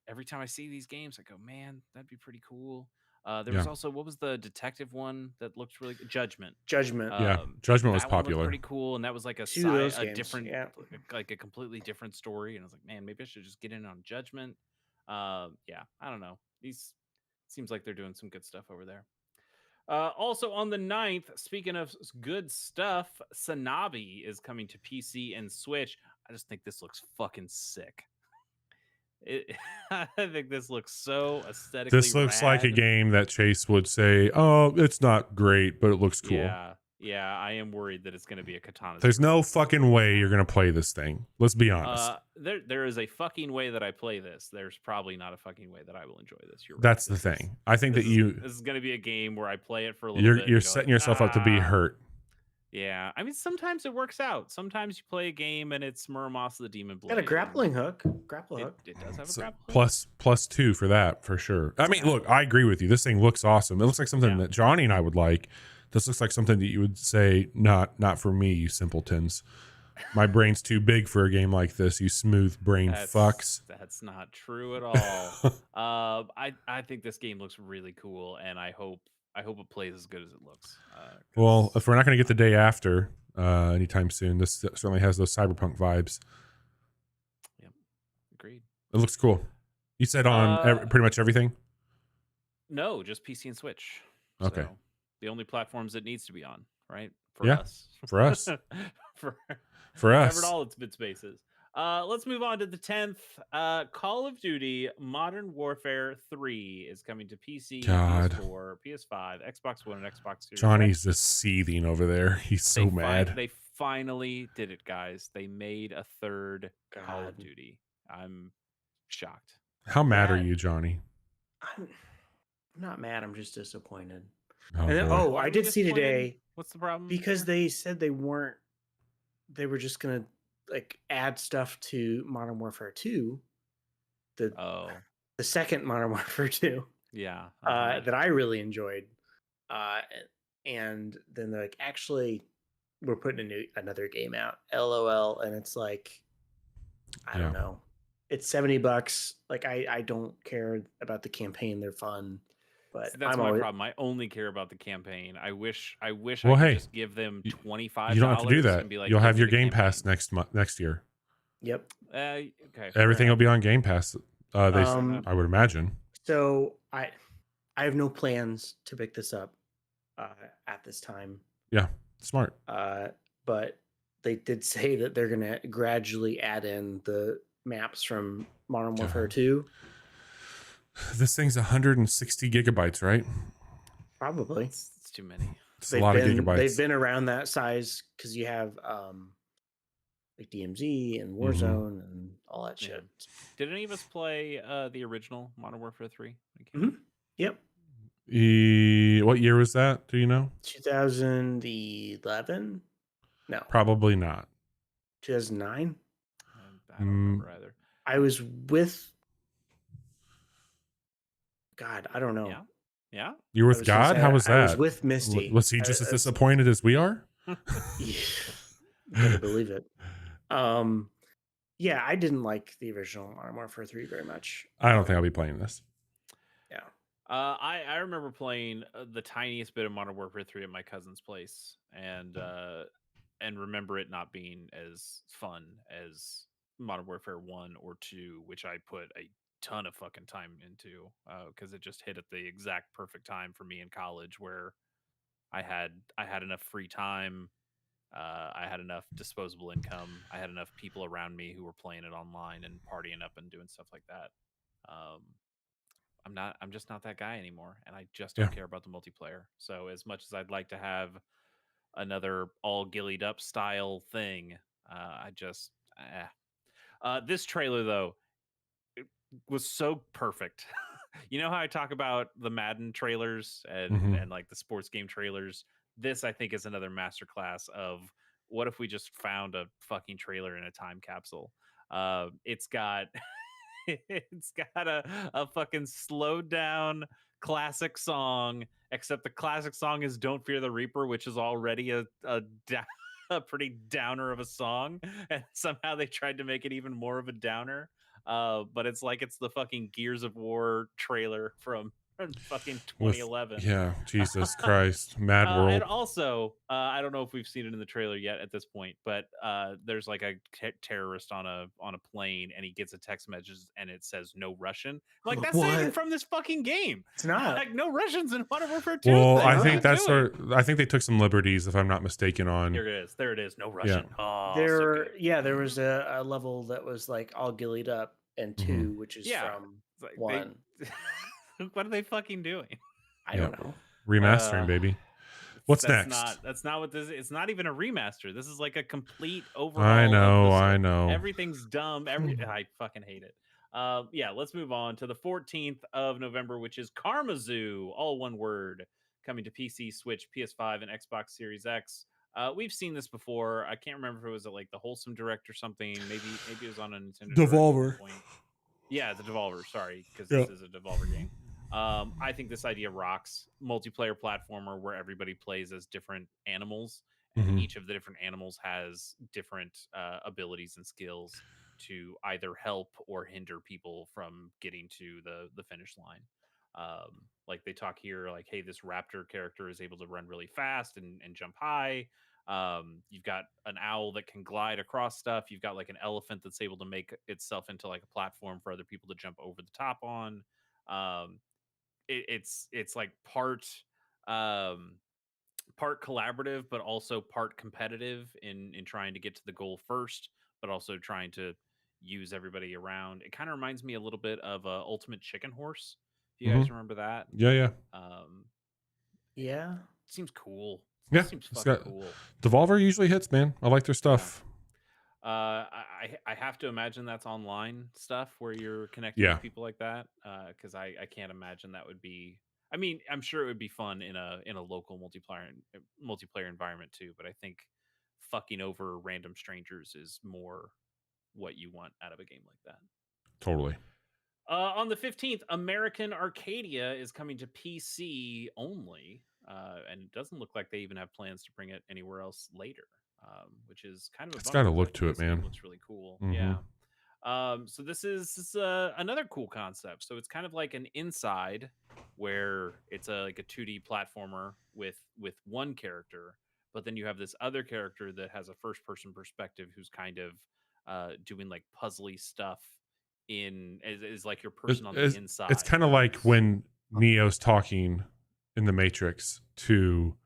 Speaker 2: every time I see these games, I go, man, that'd be pretty cool. There was also, what was the detective one that looked really good? Judgment.
Speaker 3: Judgment.
Speaker 1: Yeah, Judgment was
Speaker 2: that one looked
Speaker 1: popular.
Speaker 2: pretty cool, and that was like a
Speaker 3: Two of those
Speaker 2: a
Speaker 3: games,
Speaker 2: different,
Speaker 3: yeah.
Speaker 2: like a completely different story. And I was like, man, maybe I should just get in on Judgment. Yeah, I don't know. These seems like they're doing some good stuff over there. Also on the 9th, speaking of good stuff, Sanabi is coming to PC and Switch. I just think this looks fucking sick. I think this looks so aesthetically
Speaker 1: This looks like a
Speaker 2: rad.
Speaker 1: game that Chase would say, "Oh, it's not great, but it looks cool."
Speaker 2: Yeah, I am worried that it's going to be a Katana.
Speaker 1: There's no fucking way you're going to play this thing. Let's be honest.
Speaker 2: There is a fucking way that I play this. There's probably not a fucking way that I will enjoy this. You're right.
Speaker 1: That's the thing. I think that
Speaker 2: this is going to be a game where I play it for a little bit.
Speaker 1: You're setting yourself up to be hurt.
Speaker 2: Yeah, I mean, sometimes it works out. Sometimes you play a game and it's Muramasa the Demon Blade.
Speaker 3: Got a grappling hook. Grapple hook.
Speaker 2: It does have a grappling hook.
Speaker 1: Plus 2 for that, for sure. I mean, look, I agree with you. This thing looks awesome. It looks like something that Johnny and I would like. This looks like something that you would say, not for me, you simpletons. My brain's too big for a game like this, you smooth brain fucks.
Speaker 2: That's not true at all. I think this game looks really cool, and I hope it plays as good as it looks.
Speaker 1: Well, if we're not going to get the day after anytime soon, this certainly has those cyberpunk vibes.
Speaker 2: Yep, agreed.
Speaker 1: It looks cool. You said on pretty much everything?
Speaker 2: No, just PC and Switch.
Speaker 1: Okay.
Speaker 2: So, the only platforms it needs to be on, right? For us.
Speaker 1: For us. For us.
Speaker 2: Covered all its bit spaces. Let's move on to the 10th. Call of Duty Modern Warfare 3 is coming to PC, PS4, PS5, Xbox One, and Xbox Series
Speaker 1: Johnny's
Speaker 2: X.
Speaker 1: just seething over there. He's so mad.
Speaker 2: They finally did it, guys. They made a third Call of Duty. I'm shocked.
Speaker 1: How mad are you, Johnny?
Speaker 3: I'm not mad. I'm just disappointed.
Speaker 1: Oh,
Speaker 3: and then, I did see today.
Speaker 2: What's the problem?
Speaker 3: Because they said they were just gonna like add stuff to Modern Warfare 2. the second Modern Warfare 2
Speaker 2: Yeah. Uh-huh.
Speaker 3: that I really enjoyed. Uh, and then they're like, actually, we're putting another game out, LOL. And it's like, I
Speaker 1: Yeah.
Speaker 3: don't know. It's $70. Like, I don't care about the campaign. They're fun, but
Speaker 2: See, that's
Speaker 3: I'm
Speaker 2: my
Speaker 3: always,
Speaker 2: problem. I only care about the campaign. I wish I
Speaker 1: Well,
Speaker 2: could
Speaker 1: hey,
Speaker 2: just give them
Speaker 1: you,
Speaker 2: $25
Speaker 1: you don't have to do
Speaker 2: and
Speaker 1: that.
Speaker 2: be like,
Speaker 1: You'll
Speaker 2: give
Speaker 1: have
Speaker 2: me
Speaker 1: your
Speaker 2: the
Speaker 1: Game Pass
Speaker 2: campaign.
Speaker 1: next year.
Speaker 3: yep.
Speaker 2: Okay, fair
Speaker 1: Everything will
Speaker 2: enough.
Speaker 1: be on Game Pass.
Speaker 2: Fair enough.
Speaker 1: I would imagine.
Speaker 3: So I have no plans to pick this up uh, at this time.
Speaker 1: Yeah, smart.
Speaker 3: But they did say that they're going to gradually add in the maps from Modern Warfare
Speaker 1: God.
Speaker 3: 2.
Speaker 1: This thing's 160 gigabytes, right?
Speaker 3: Probably.
Speaker 2: It's too many.
Speaker 1: It's a lot of
Speaker 3: They've
Speaker 1: gigabytes.
Speaker 3: been around that size because you have like DMZ and
Speaker 1: Mhm.
Speaker 3: Warzone and all that
Speaker 2: Yeah.
Speaker 3: shit.
Speaker 2: Did any of us play the original Modern Warfare 3?
Speaker 3: Yep.
Speaker 1: What year was that? Do you know?
Speaker 3: 2011? No,
Speaker 1: Probably not.
Speaker 3: 2009.
Speaker 2: I don't remember either.
Speaker 3: I was with God. I don't know.
Speaker 2: Yeah. Yeah.
Speaker 1: You were
Speaker 3: I
Speaker 1: with
Speaker 3: was gonna
Speaker 1: God?
Speaker 3: say
Speaker 1: How was
Speaker 3: I was
Speaker 1: that?
Speaker 3: with Misty.
Speaker 1: Was he just as disappointed as we are?
Speaker 3: Yeah, better believe it. Yeah, I didn't like the original Modern Warfare 3 very much.
Speaker 1: I don't think I'll be playing this.
Speaker 3: Yeah.
Speaker 2: I remember playing the tiniest bit of Modern Warfare 3 at my cousin's place, and remember it not being as fun as Modern Warfare 1 or 2, which I put a ton of fucking time into because it just hit at the exact perfect time for me in college where I had enough free time. I had enough disposable income. I had enough people around me who were playing it online and partying up and doing stuff like that. Um, I'm just not that guy anymore, and I just
Speaker 1: Yeah.
Speaker 2: don't care about the multiplayer. So as much as I'd like to have another all gillied up style thing, I just this trailer though was so perfect. You know how I talk about the Madden trailers and
Speaker 1: Mhm.
Speaker 2: and like the sports game trailers? This I think is another masterclass of what if we just found a fucking trailer in a time capsule. It's got it's got a fucking slowed down classic song, except the classic song is Don't Fear the Reaper, which is already a pretty downer of a song. And somehow they tried to make it even more of a downer. But it's like it's the fucking Gears of War trailer from fucking
Speaker 1: With
Speaker 2: 2011.
Speaker 1: Jesus Christ, Mad
Speaker 2: And
Speaker 1: World.
Speaker 2: also, I don't know if we've seen it in the trailer yet at this point, but there's like a terrorist on a plane, and he gets a text message, and it says "No Russian." I'm like, that's not even
Speaker 3: What?
Speaker 2: from this fucking game.
Speaker 3: It's not.
Speaker 2: Like, no Russians in Modern Warfare 2
Speaker 1: Well,
Speaker 2: thing.
Speaker 1: I
Speaker 2: What are
Speaker 1: think
Speaker 2: you
Speaker 1: that's
Speaker 2: doing?
Speaker 1: I think they took some liberties, if I'm not mistaken. On
Speaker 2: Here it is. There it is. No
Speaker 1: yeah.
Speaker 2: Russian. Oh, so good.
Speaker 3: There was a level that was like all gillied up, and
Speaker 1: Mhm.
Speaker 3: 2, which is
Speaker 2: Yeah.
Speaker 3: from
Speaker 2: It's like
Speaker 3: 1.
Speaker 2: what are they fucking doing?
Speaker 3: I don't know.
Speaker 1: Remastering, baby. What's next?
Speaker 2: That's not what this is. It's not even a remaster. This is like a complete overhaul.
Speaker 1: I know,
Speaker 2: of the
Speaker 1: I know.
Speaker 2: Everything's dumb. I fucking hate it. Yeah, let's move on to the 14th of November, which is Karmazoo, all one word, coming to PC, Switch, PS5, and Xbox Series X. We've seen this before. I can't remember if it was at like the Wholesome Direct or something. Maybe it was on a Nintendo Direct at one point. Yeah, the Devolver. Sorry, because
Speaker 1: Yeah.
Speaker 2: this is a Devolver game. I think this idea rocks. Multiplayer platformer where everybody plays as different animals, and
Speaker 1: Mhm.
Speaker 2: each of the different animals has different abilities and skills to either help or hinder people from getting to the finish line. Like they talk here, like, hey, this raptor character is able to run really fast and jump high. You've got an owl that can glide across stuff. You've got like an elephant that's able to make itself into like a platform for other people to jump over the top on. Um, it's like um part collaborative but also part competitive in trying to get to the goal first, but also trying to use everybody around. It kind of reminds me a little bit of Ultimate Chicken Horse, if you
Speaker 1: Mhm.
Speaker 2: guys remember that.
Speaker 1: Yeah.
Speaker 2: um
Speaker 3: Yeah.
Speaker 2: Seems cool.
Speaker 1: Yeah.
Speaker 2: Seems
Speaker 1: It's
Speaker 2: fucking
Speaker 1: got
Speaker 2: cool.
Speaker 1: Devolver usually hits, man. I like their
Speaker 2: Yeah.
Speaker 1: stuff.
Speaker 2: I have to imagine that's online stuff where you're connecting
Speaker 1: Yeah.
Speaker 2: with people like that. Because I can't imagine that would be. I mean, I'm sure it would be fun in a local multiplayer environment too. But I think fucking over random strangers is more what you want out of a game like that.
Speaker 1: Totally.
Speaker 2: On the 15th, American Arcadia is coming to PC only, and it doesn't look like they even have plans to bring it anywhere else later, which is kind of a
Speaker 1: It's got
Speaker 2: bummer
Speaker 1: a
Speaker 2: because I
Speaker 1: look
Speaker 2: think
Speaker 1: to it,
Speaker 2: this game
Speaker 1: man.
Speaker 2: looks really cool.
Speaker 1: Mm-hmm.
Speaker 2: Yeah. So this is another cool concept. So it's kind of like an Inside, where it's like a 2D platformer with one character, but then you have this other character that has a first person perspective who's kind of doing like puzzly stuff is like your person on the
Speaker 1: It's
Speaker 2: inside.
Speaker 1: kind of like when Neo's talking in the Matrix to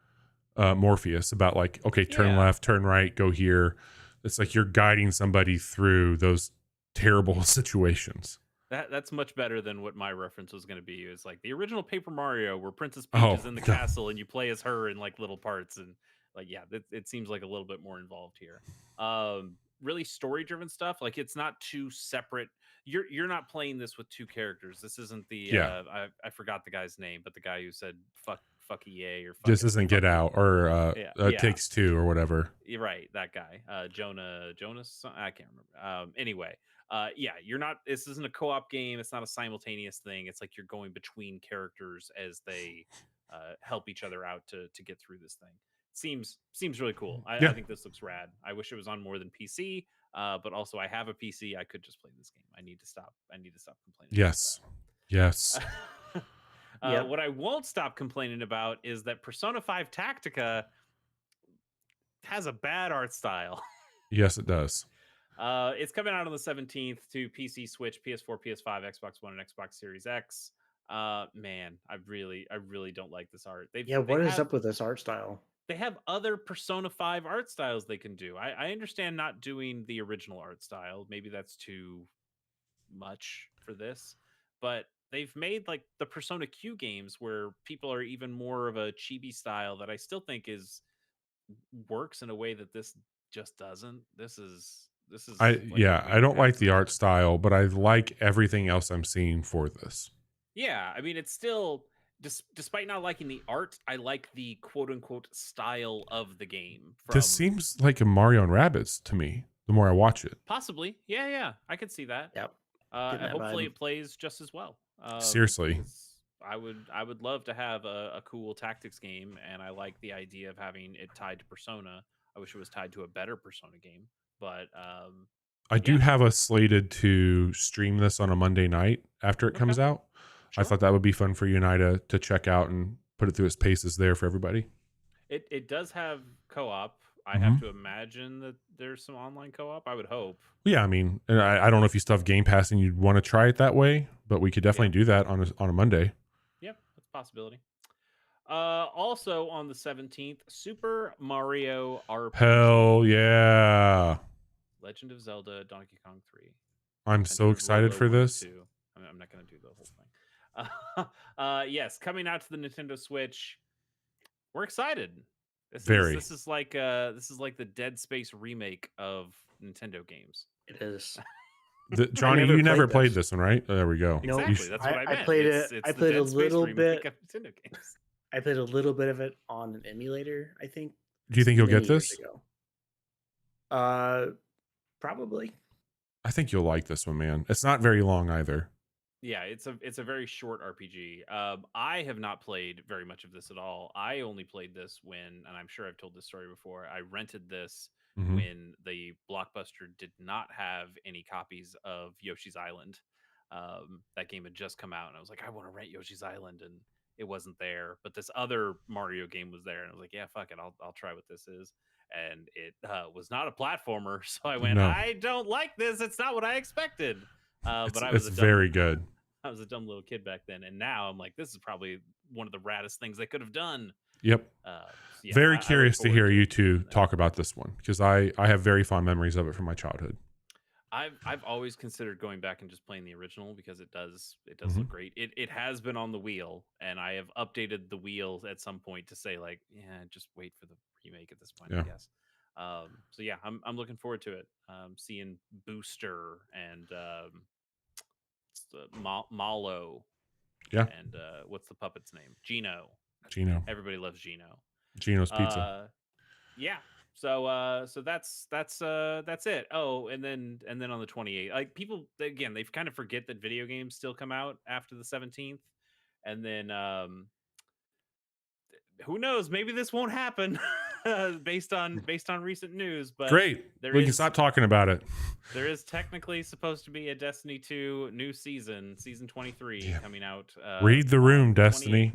Speaker 1: Morpheus about like, okay, turn
Speaker 2: Yeah.
Speaker 1: left, turn right, go here. It's like you're guiding somebody through those terrible situations.
Speaker 2: That's much better than what my reference was going to be. It was like the original Paper Mario, where Princess Peach
Speaker 1: Oh
Speaker 2: is in the
Speaker 1: no.
Speaker 2: castle and you play as her in like little parts, and like yeah, it seems like a little bit more involved here. Really story driven stuff. Like it's not two separate. You're not playing this with two characters. This isn't the
Speaker 1: Yeah,
Speaker 2: I forgot the guy's name, but the guy who said fuck EA or
Speaker 1: this isn't Get
Speaker 2: fuck
Speaker 1: Out or
Speaker 2: yeah.
Speaker 1: Takes Two or whatever.
Speaker 2: You're right, that guy, Jonas. I can't remember. Anyway, yeah, you're not. This isn't a co-op game. It's not a simultaneous thing. It's like you're going between characters as they help each other out to get through this thing. Seems really cool. I
Speaker 1: Yeah.
Speaker 2: think this looks rad. I wish it was on more than PC, but also I have a PC. I could just play this game. I need to stop. I need to stop complaining
Speaker 1: Yes. Yes.
Speaker 2: about that.
Speaker 3: Yep.
Speaker 2: What I won't stop complaining about is that Persona 5 Tactica has a bad art style.
Speaker 1: Yes, it does.
Speaker 2: It's coming out on the 17th to PC, Switch, PS4, PS5, Xbox One, and Xbox Series X. Man, I really don't like this art.
Speaker 3: Yeah, what is up with this art style?
Speaker 2: They have other Persona 5 art styles they can do. I understand not doing the original art style. Maybe that's too much for this, but they've made like the Persona Q games where people are even more of a chibi style that I still think is works in a way that this just doesn't. This is like a
Speaker 1: I
Speaker 2: weird
Speaker 1: don't like the art
Speaker 2: accident.
Speaker 1: style, but I like everything else I'm seeing for this.
Speaker 2: Yeah, I mean, it's still despite not liking the art, I like the quote unquote style of the game
Speaker 1: This
Speaker 2: from
Speaker 1: seems like a Mario and Rabbids to me. The more I watch it,
Speaker 2: possibly. Yeah, yeah, I could see that.
Speaker 3: Yep. Getting that
Speaker 2: Hopefully,
Speaker 3: vibe.
Speaker 2: it plays just as well.
Speaker 1: seriously,
Speaker 2: Because I would love to have a cool tactics game, and I like the idea of having it tied to Persona. I wish it was tied to a better Persona game, but
Speaker 1: I do
Speaker 2: yeah,
Speaker 1: have us slated to stream this on a Monday night after it
Speaker 2: okay,
Speaker 1: comes out. I
Speaker 2: sure.
Speaker 1: thought that would be fun for you and I to check out and put it through its paces there for everybody.
Speaker 2: It does have co-op. I
Speaker 1: Mm-hmm.
Speaker 2: have to imagine that there's some online co-op. I would hope.
Speaker 1: Yeah, I mean, and I don't know if you still have Game Pass and you'd want to try it that way, but we could definitely
Speaker 2: Yeah,
Speaker 1: do that on a Monday.
Speaker 2: yeah, that's a possibility. Also on the 17th, Super Mario
Speaker 1: Hell
Speaker 2: RPG,
Speaker 1: yeah.
Speaker 2: Legend of Zelda, Donkey Kong 3,
Speaker 1: I'm so
Speaker 2: Adventure of
Speaker 1: excited
Speaker 2: Lolo
Speaker 1: for
Speaker 2: 1 and
Speaker 1: this.
Speaker 2: 2. I'm not going to do the whole thing. Yes, coming out to the Nintendo Switch. We're excited. This is
Speaker 1: Very.
Speaker 2: this is like this is like the Dead Space remake of Nintendo games.
Speaker 3: It is.
Speaker 1: Johnny,
Speaker 3: never
Speaker 1: you never
Speaker 3: played
Speaker 1: played
Speaker 3: this.
Speaker 1: this one, right? There we go.
Speaker 3: No,
Speaker 2: Exactly. That's what I
Speaker 3: I
Speaker 2: meant.
Speaker 3: played
Speaker 2: It's
Speaker 3: it.
Speaker 2: it's
Speaker 3: I
Speaker 2: the
Speaker 3: played a
Speaker 2: Dead Space
Speaker 3: little
Speaker 2: remake
Speaker 3: bit.
Speaker 2: of Nintendo games.
Speaker 3: I played a little bit of it on an emulator. I think
Speaker 1: Do you think you'll
Speaker 3: many
Speaker 1: get
Speaker 3: years
Speaker 1: this?
Speaker 3: ago. Probably.
Speaker 1: I think you'll like this one, man. It's not very long either.
Speaker 2: Yeah, it's a very short RPG. I have not played very much of this at all. I only played this when, and I'm sure I've told this story before. I rented this
Speaker 1: Hmm.
Speaker 2: when the Blockbuster did not have any copies of Yoshi's Island. That game had just come out, and I was like, I want to rent Yoshi's Island, and it wasn't there. But this other Mario game was there, and I was like, yeah, fuck it, I'll try what this is. And it was not a platformer, so I went,
Speaker 1: No,
Speaker 2: I don't like this. It's not what I expected. But I was
Speaker 1: it's
Speaker 2: a
Speaker 1: very good.
Speaker 2: I was a dumb little kid back then, and now I'm like, this is probably one of the raddest things they could have done.
Speaker 1: Yep.
Speaker 2: So yeah,
Speaker 1: Very
Speaker 2: I look
Speaker 1: curious to
Speaker 2: forward
Speaker 1: hear
Speaker 2: to
Speaker 1: you
Speaker 2: it
Speaker 1: two
Speaker 2: getting there.
Speaker 1: talk about this one because I have very fond memories of it from my childhood.
Speaker 2: I've always considered going back and just playing the original because it does
Speaker 1: Mhm.
Speaker 2: look great. It has been on the wheel, and I have updated the wheel at some point to say like, yeah, just wait for the remake at this point, I
Speaker 1: Yeah.
Speaker 2: guess. So yeah, I'm looking forward to it. Seeing Booster and Malo
Speaker 1: Yeah.
Speaker 2: and what's the puppet's name? Gino.
Speaker 1: Gino.
Speaker 2: Everybody loves Gino.
Speaker 1: Gino's Pizza.
Speaker 2: Yeah. So that's it. Oh, and then on the 28th, like people again, they kind of forget that video games still come out after the 17th, and then who knows? Maybe this won't happen based on recent news. But
Speaker 1: Great.
Speaker 2: there
Speaker 1: We can
Speaker 2: is
Speaker 1: stop talking about it.
Speaker 2: technically supposed to be a Destiny 2 new season 23
Speaker 1: Yeah.
Speaker 2: coming out.
Speaker 1: Read the room,
Speaker 2: on the 28th.
Speaker 1: Destiny.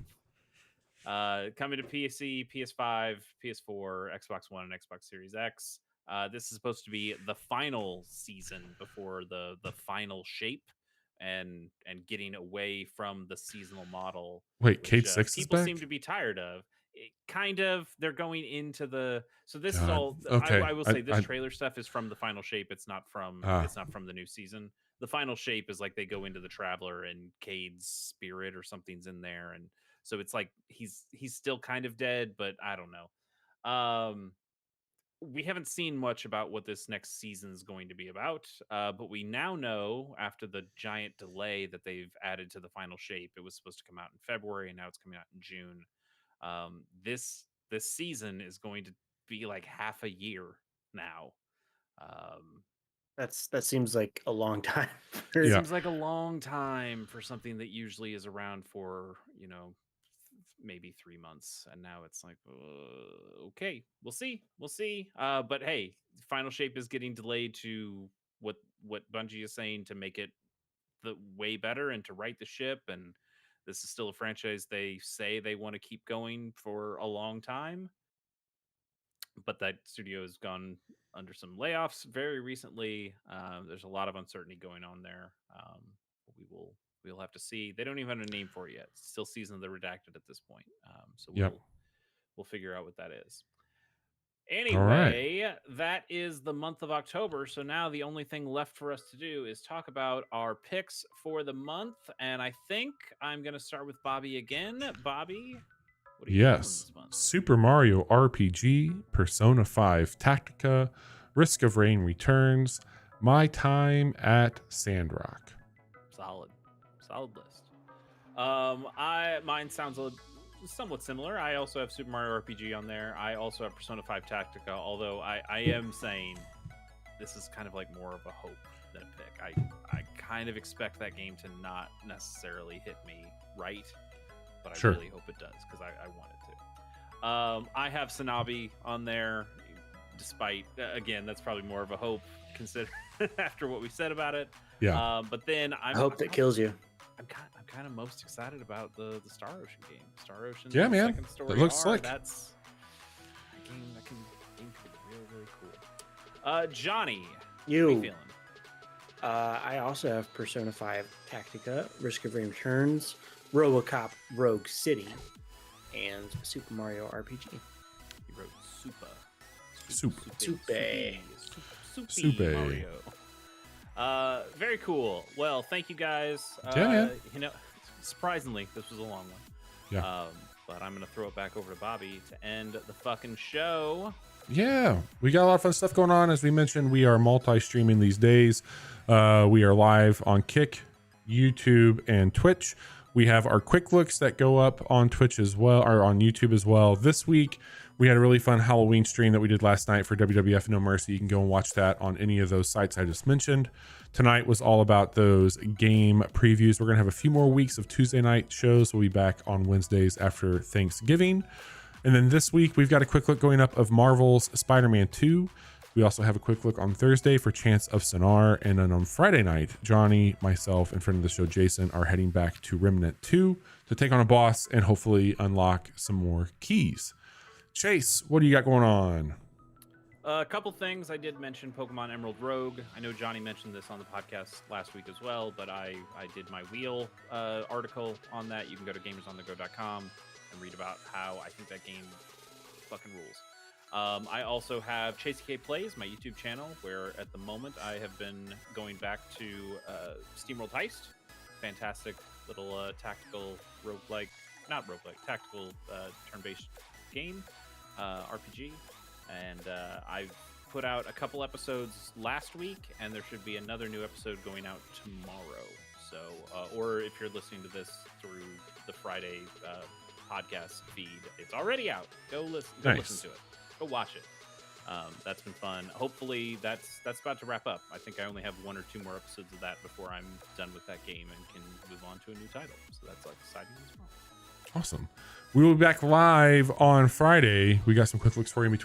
Speaker 2: Coming to PC, PS5, PS4, Xbox One, and Xbox Series X. This is supposed to be the final season before the final shape and getting away from the seasonal model,
Speaker 1: Wait, Cade
Speaker 2: which
Speaker 1: 6 is
Speaker 2: people
Speaker 1: back?
Speaker 2: seem to be tired of. Kind of, they're going into the. So this is
Speaker 1: God.
Speaker 2: all.
Speaker 1: Okay.
Speaker 2: I will say this trailer stuff is from the final shape. It's not from.
Speaker 1: Ah.
Speaker 2: It's not from the new season. The final shape is like they go into the Traveler and Cade's spirit or something's in there, and so it's like he's still kind of dead, but I don't know. We haven't seen much about what this next season is going to be about, but we now know after the giant delay that they've added to the final shape. It was supposed to come out in February, and now it's coming out in June. This season is going to be like half a year now.
Speaker 3: That seems like a long time.
Speaker 2: It
Speaker 1: Yeah.
Speaker 2: seems like a long time for something that usually is around for, maybe 3 months, and now it's like, okay, we'll see. But hey, final shape is getting delayed to what Bungie is saying to make it the way better and to right the ship, and this is still a franchise they say they want to keep going for a long time, but that studio has gone under some layoffs very recently. There's a lot of uncertainty going on there. We'll have to see. They don't even have a name for it yet. It's still Season of the Redacted at this point. So
Speaker 1: Yep.
Speaker 2: we'll figure out what that is.
Speaker 1: All right.
Speaker 2: Anyway, that is the month of October. So now the only thing left for us to do is talk about our picks for the month. And I think I'm going to start with Bobby again. Bobby, what are you feeling
Speaker 1: Yes.
Speaker 2: this month?
Speaker 1: Super Mario RPG, Persona 5 Tactica, Risk of Rain Returns, My Time at Sandrock.
Speaker 2: Solid list. Mine sounds somewhat similar. I also have Super Mario RPG on there. I also have Persona 5 Tactica, although I am saying this is kind of like more of a hope than a pick. I kind of expect that game to not necessarily hit me right, but I really hope it does because I want it to. I have Sanabi on there, despite, again, that's probably more of a hope consider after what we said about it.
Speaker 1: Yeah.
Speaker 2: But then
Speaker 3: I hope that kills you.
Speaker 2: I'm kind of most excited about the Star Ocean game. Star Ocean.
Speaker 1: Yeah, man.
Speaker 2: Second story
Speaker 1: That looks
Speaker 2: R,
Speaker 1: slick.
Speaker 2: That's a game that can be really cool. Johnny, how you feeling?
Speaker 3: I also have Persona 5 Tactica, Risk of Rain Returns, RoboCop Rogue City, and Super Mario RPG.
Speaker 2: You wrote
Speaker 1: Super
Speaker 2: Mario. Very cool. Well, thank you guys.
Speaker 1: Yeah, man.
Speaker 2: Surprisingly, this was a long one.
Speaker 1: Yeah.
Speaker 2: But I'm gonna throw it back over to Bobby to end the fucking show.
Speaker 1: Yeah, we got a lot of fun stuff going on. As we mentioned, we are multi-streaming these days. We are live on Kick, YouTube, and Twitch. We have our quick looks that go up on Twitch as well, or on YouTube as well. This week, we had a really fun Halloween stream that we did last night for WWF No Mercy. You can go and watch that on any of those sites I just mentioned. Tonight was all about those game previews. We're going to have a few more weeks of Tuesday night shows. We'll be back on Wednesdays after Thanksgiving. And then this week, we've got a quick look going up of Marvel's Spider-Man 2. We also have a quick look on Thursday for Chance of Sonar. And then on Friday night, Johnny, myself, and friend of the show, Jason, are heading back to Remnant 2 to take on a boss and hopefully unlock some more keys. Chase, what do you got going on?
Speaker 2: A couple things. I did mention Pokemon Emerald Rogue. I know Johnny mentioned this on the podcast last week as well, but I did my wheel article on that. You can go to gamersonthego.com and read about how I think that game fucking rules. I also have Chasey K Plays, my YouTube channel, where at the moment I have been going back to SteamWorld Heist. Fantastic little tactical roguelike, not roguelike, tactical turn-based game, RPG. And I've put out a couple episodes last week, and there should be another new episode going out tomorrow. So, or if you're listening to this through the Friday podcast feed, it's already out. Go listen. Go listen to it. Go watch it. That's been fun. Hopefully, that's about to wrap up. I think I only have 1 or 2 more episodes of that before I'm done with that game and can move on to a new title. So that's like exciting as well.
Speaker 1: Awesome. We will be back live on Friday. We got some quick looks for you in between.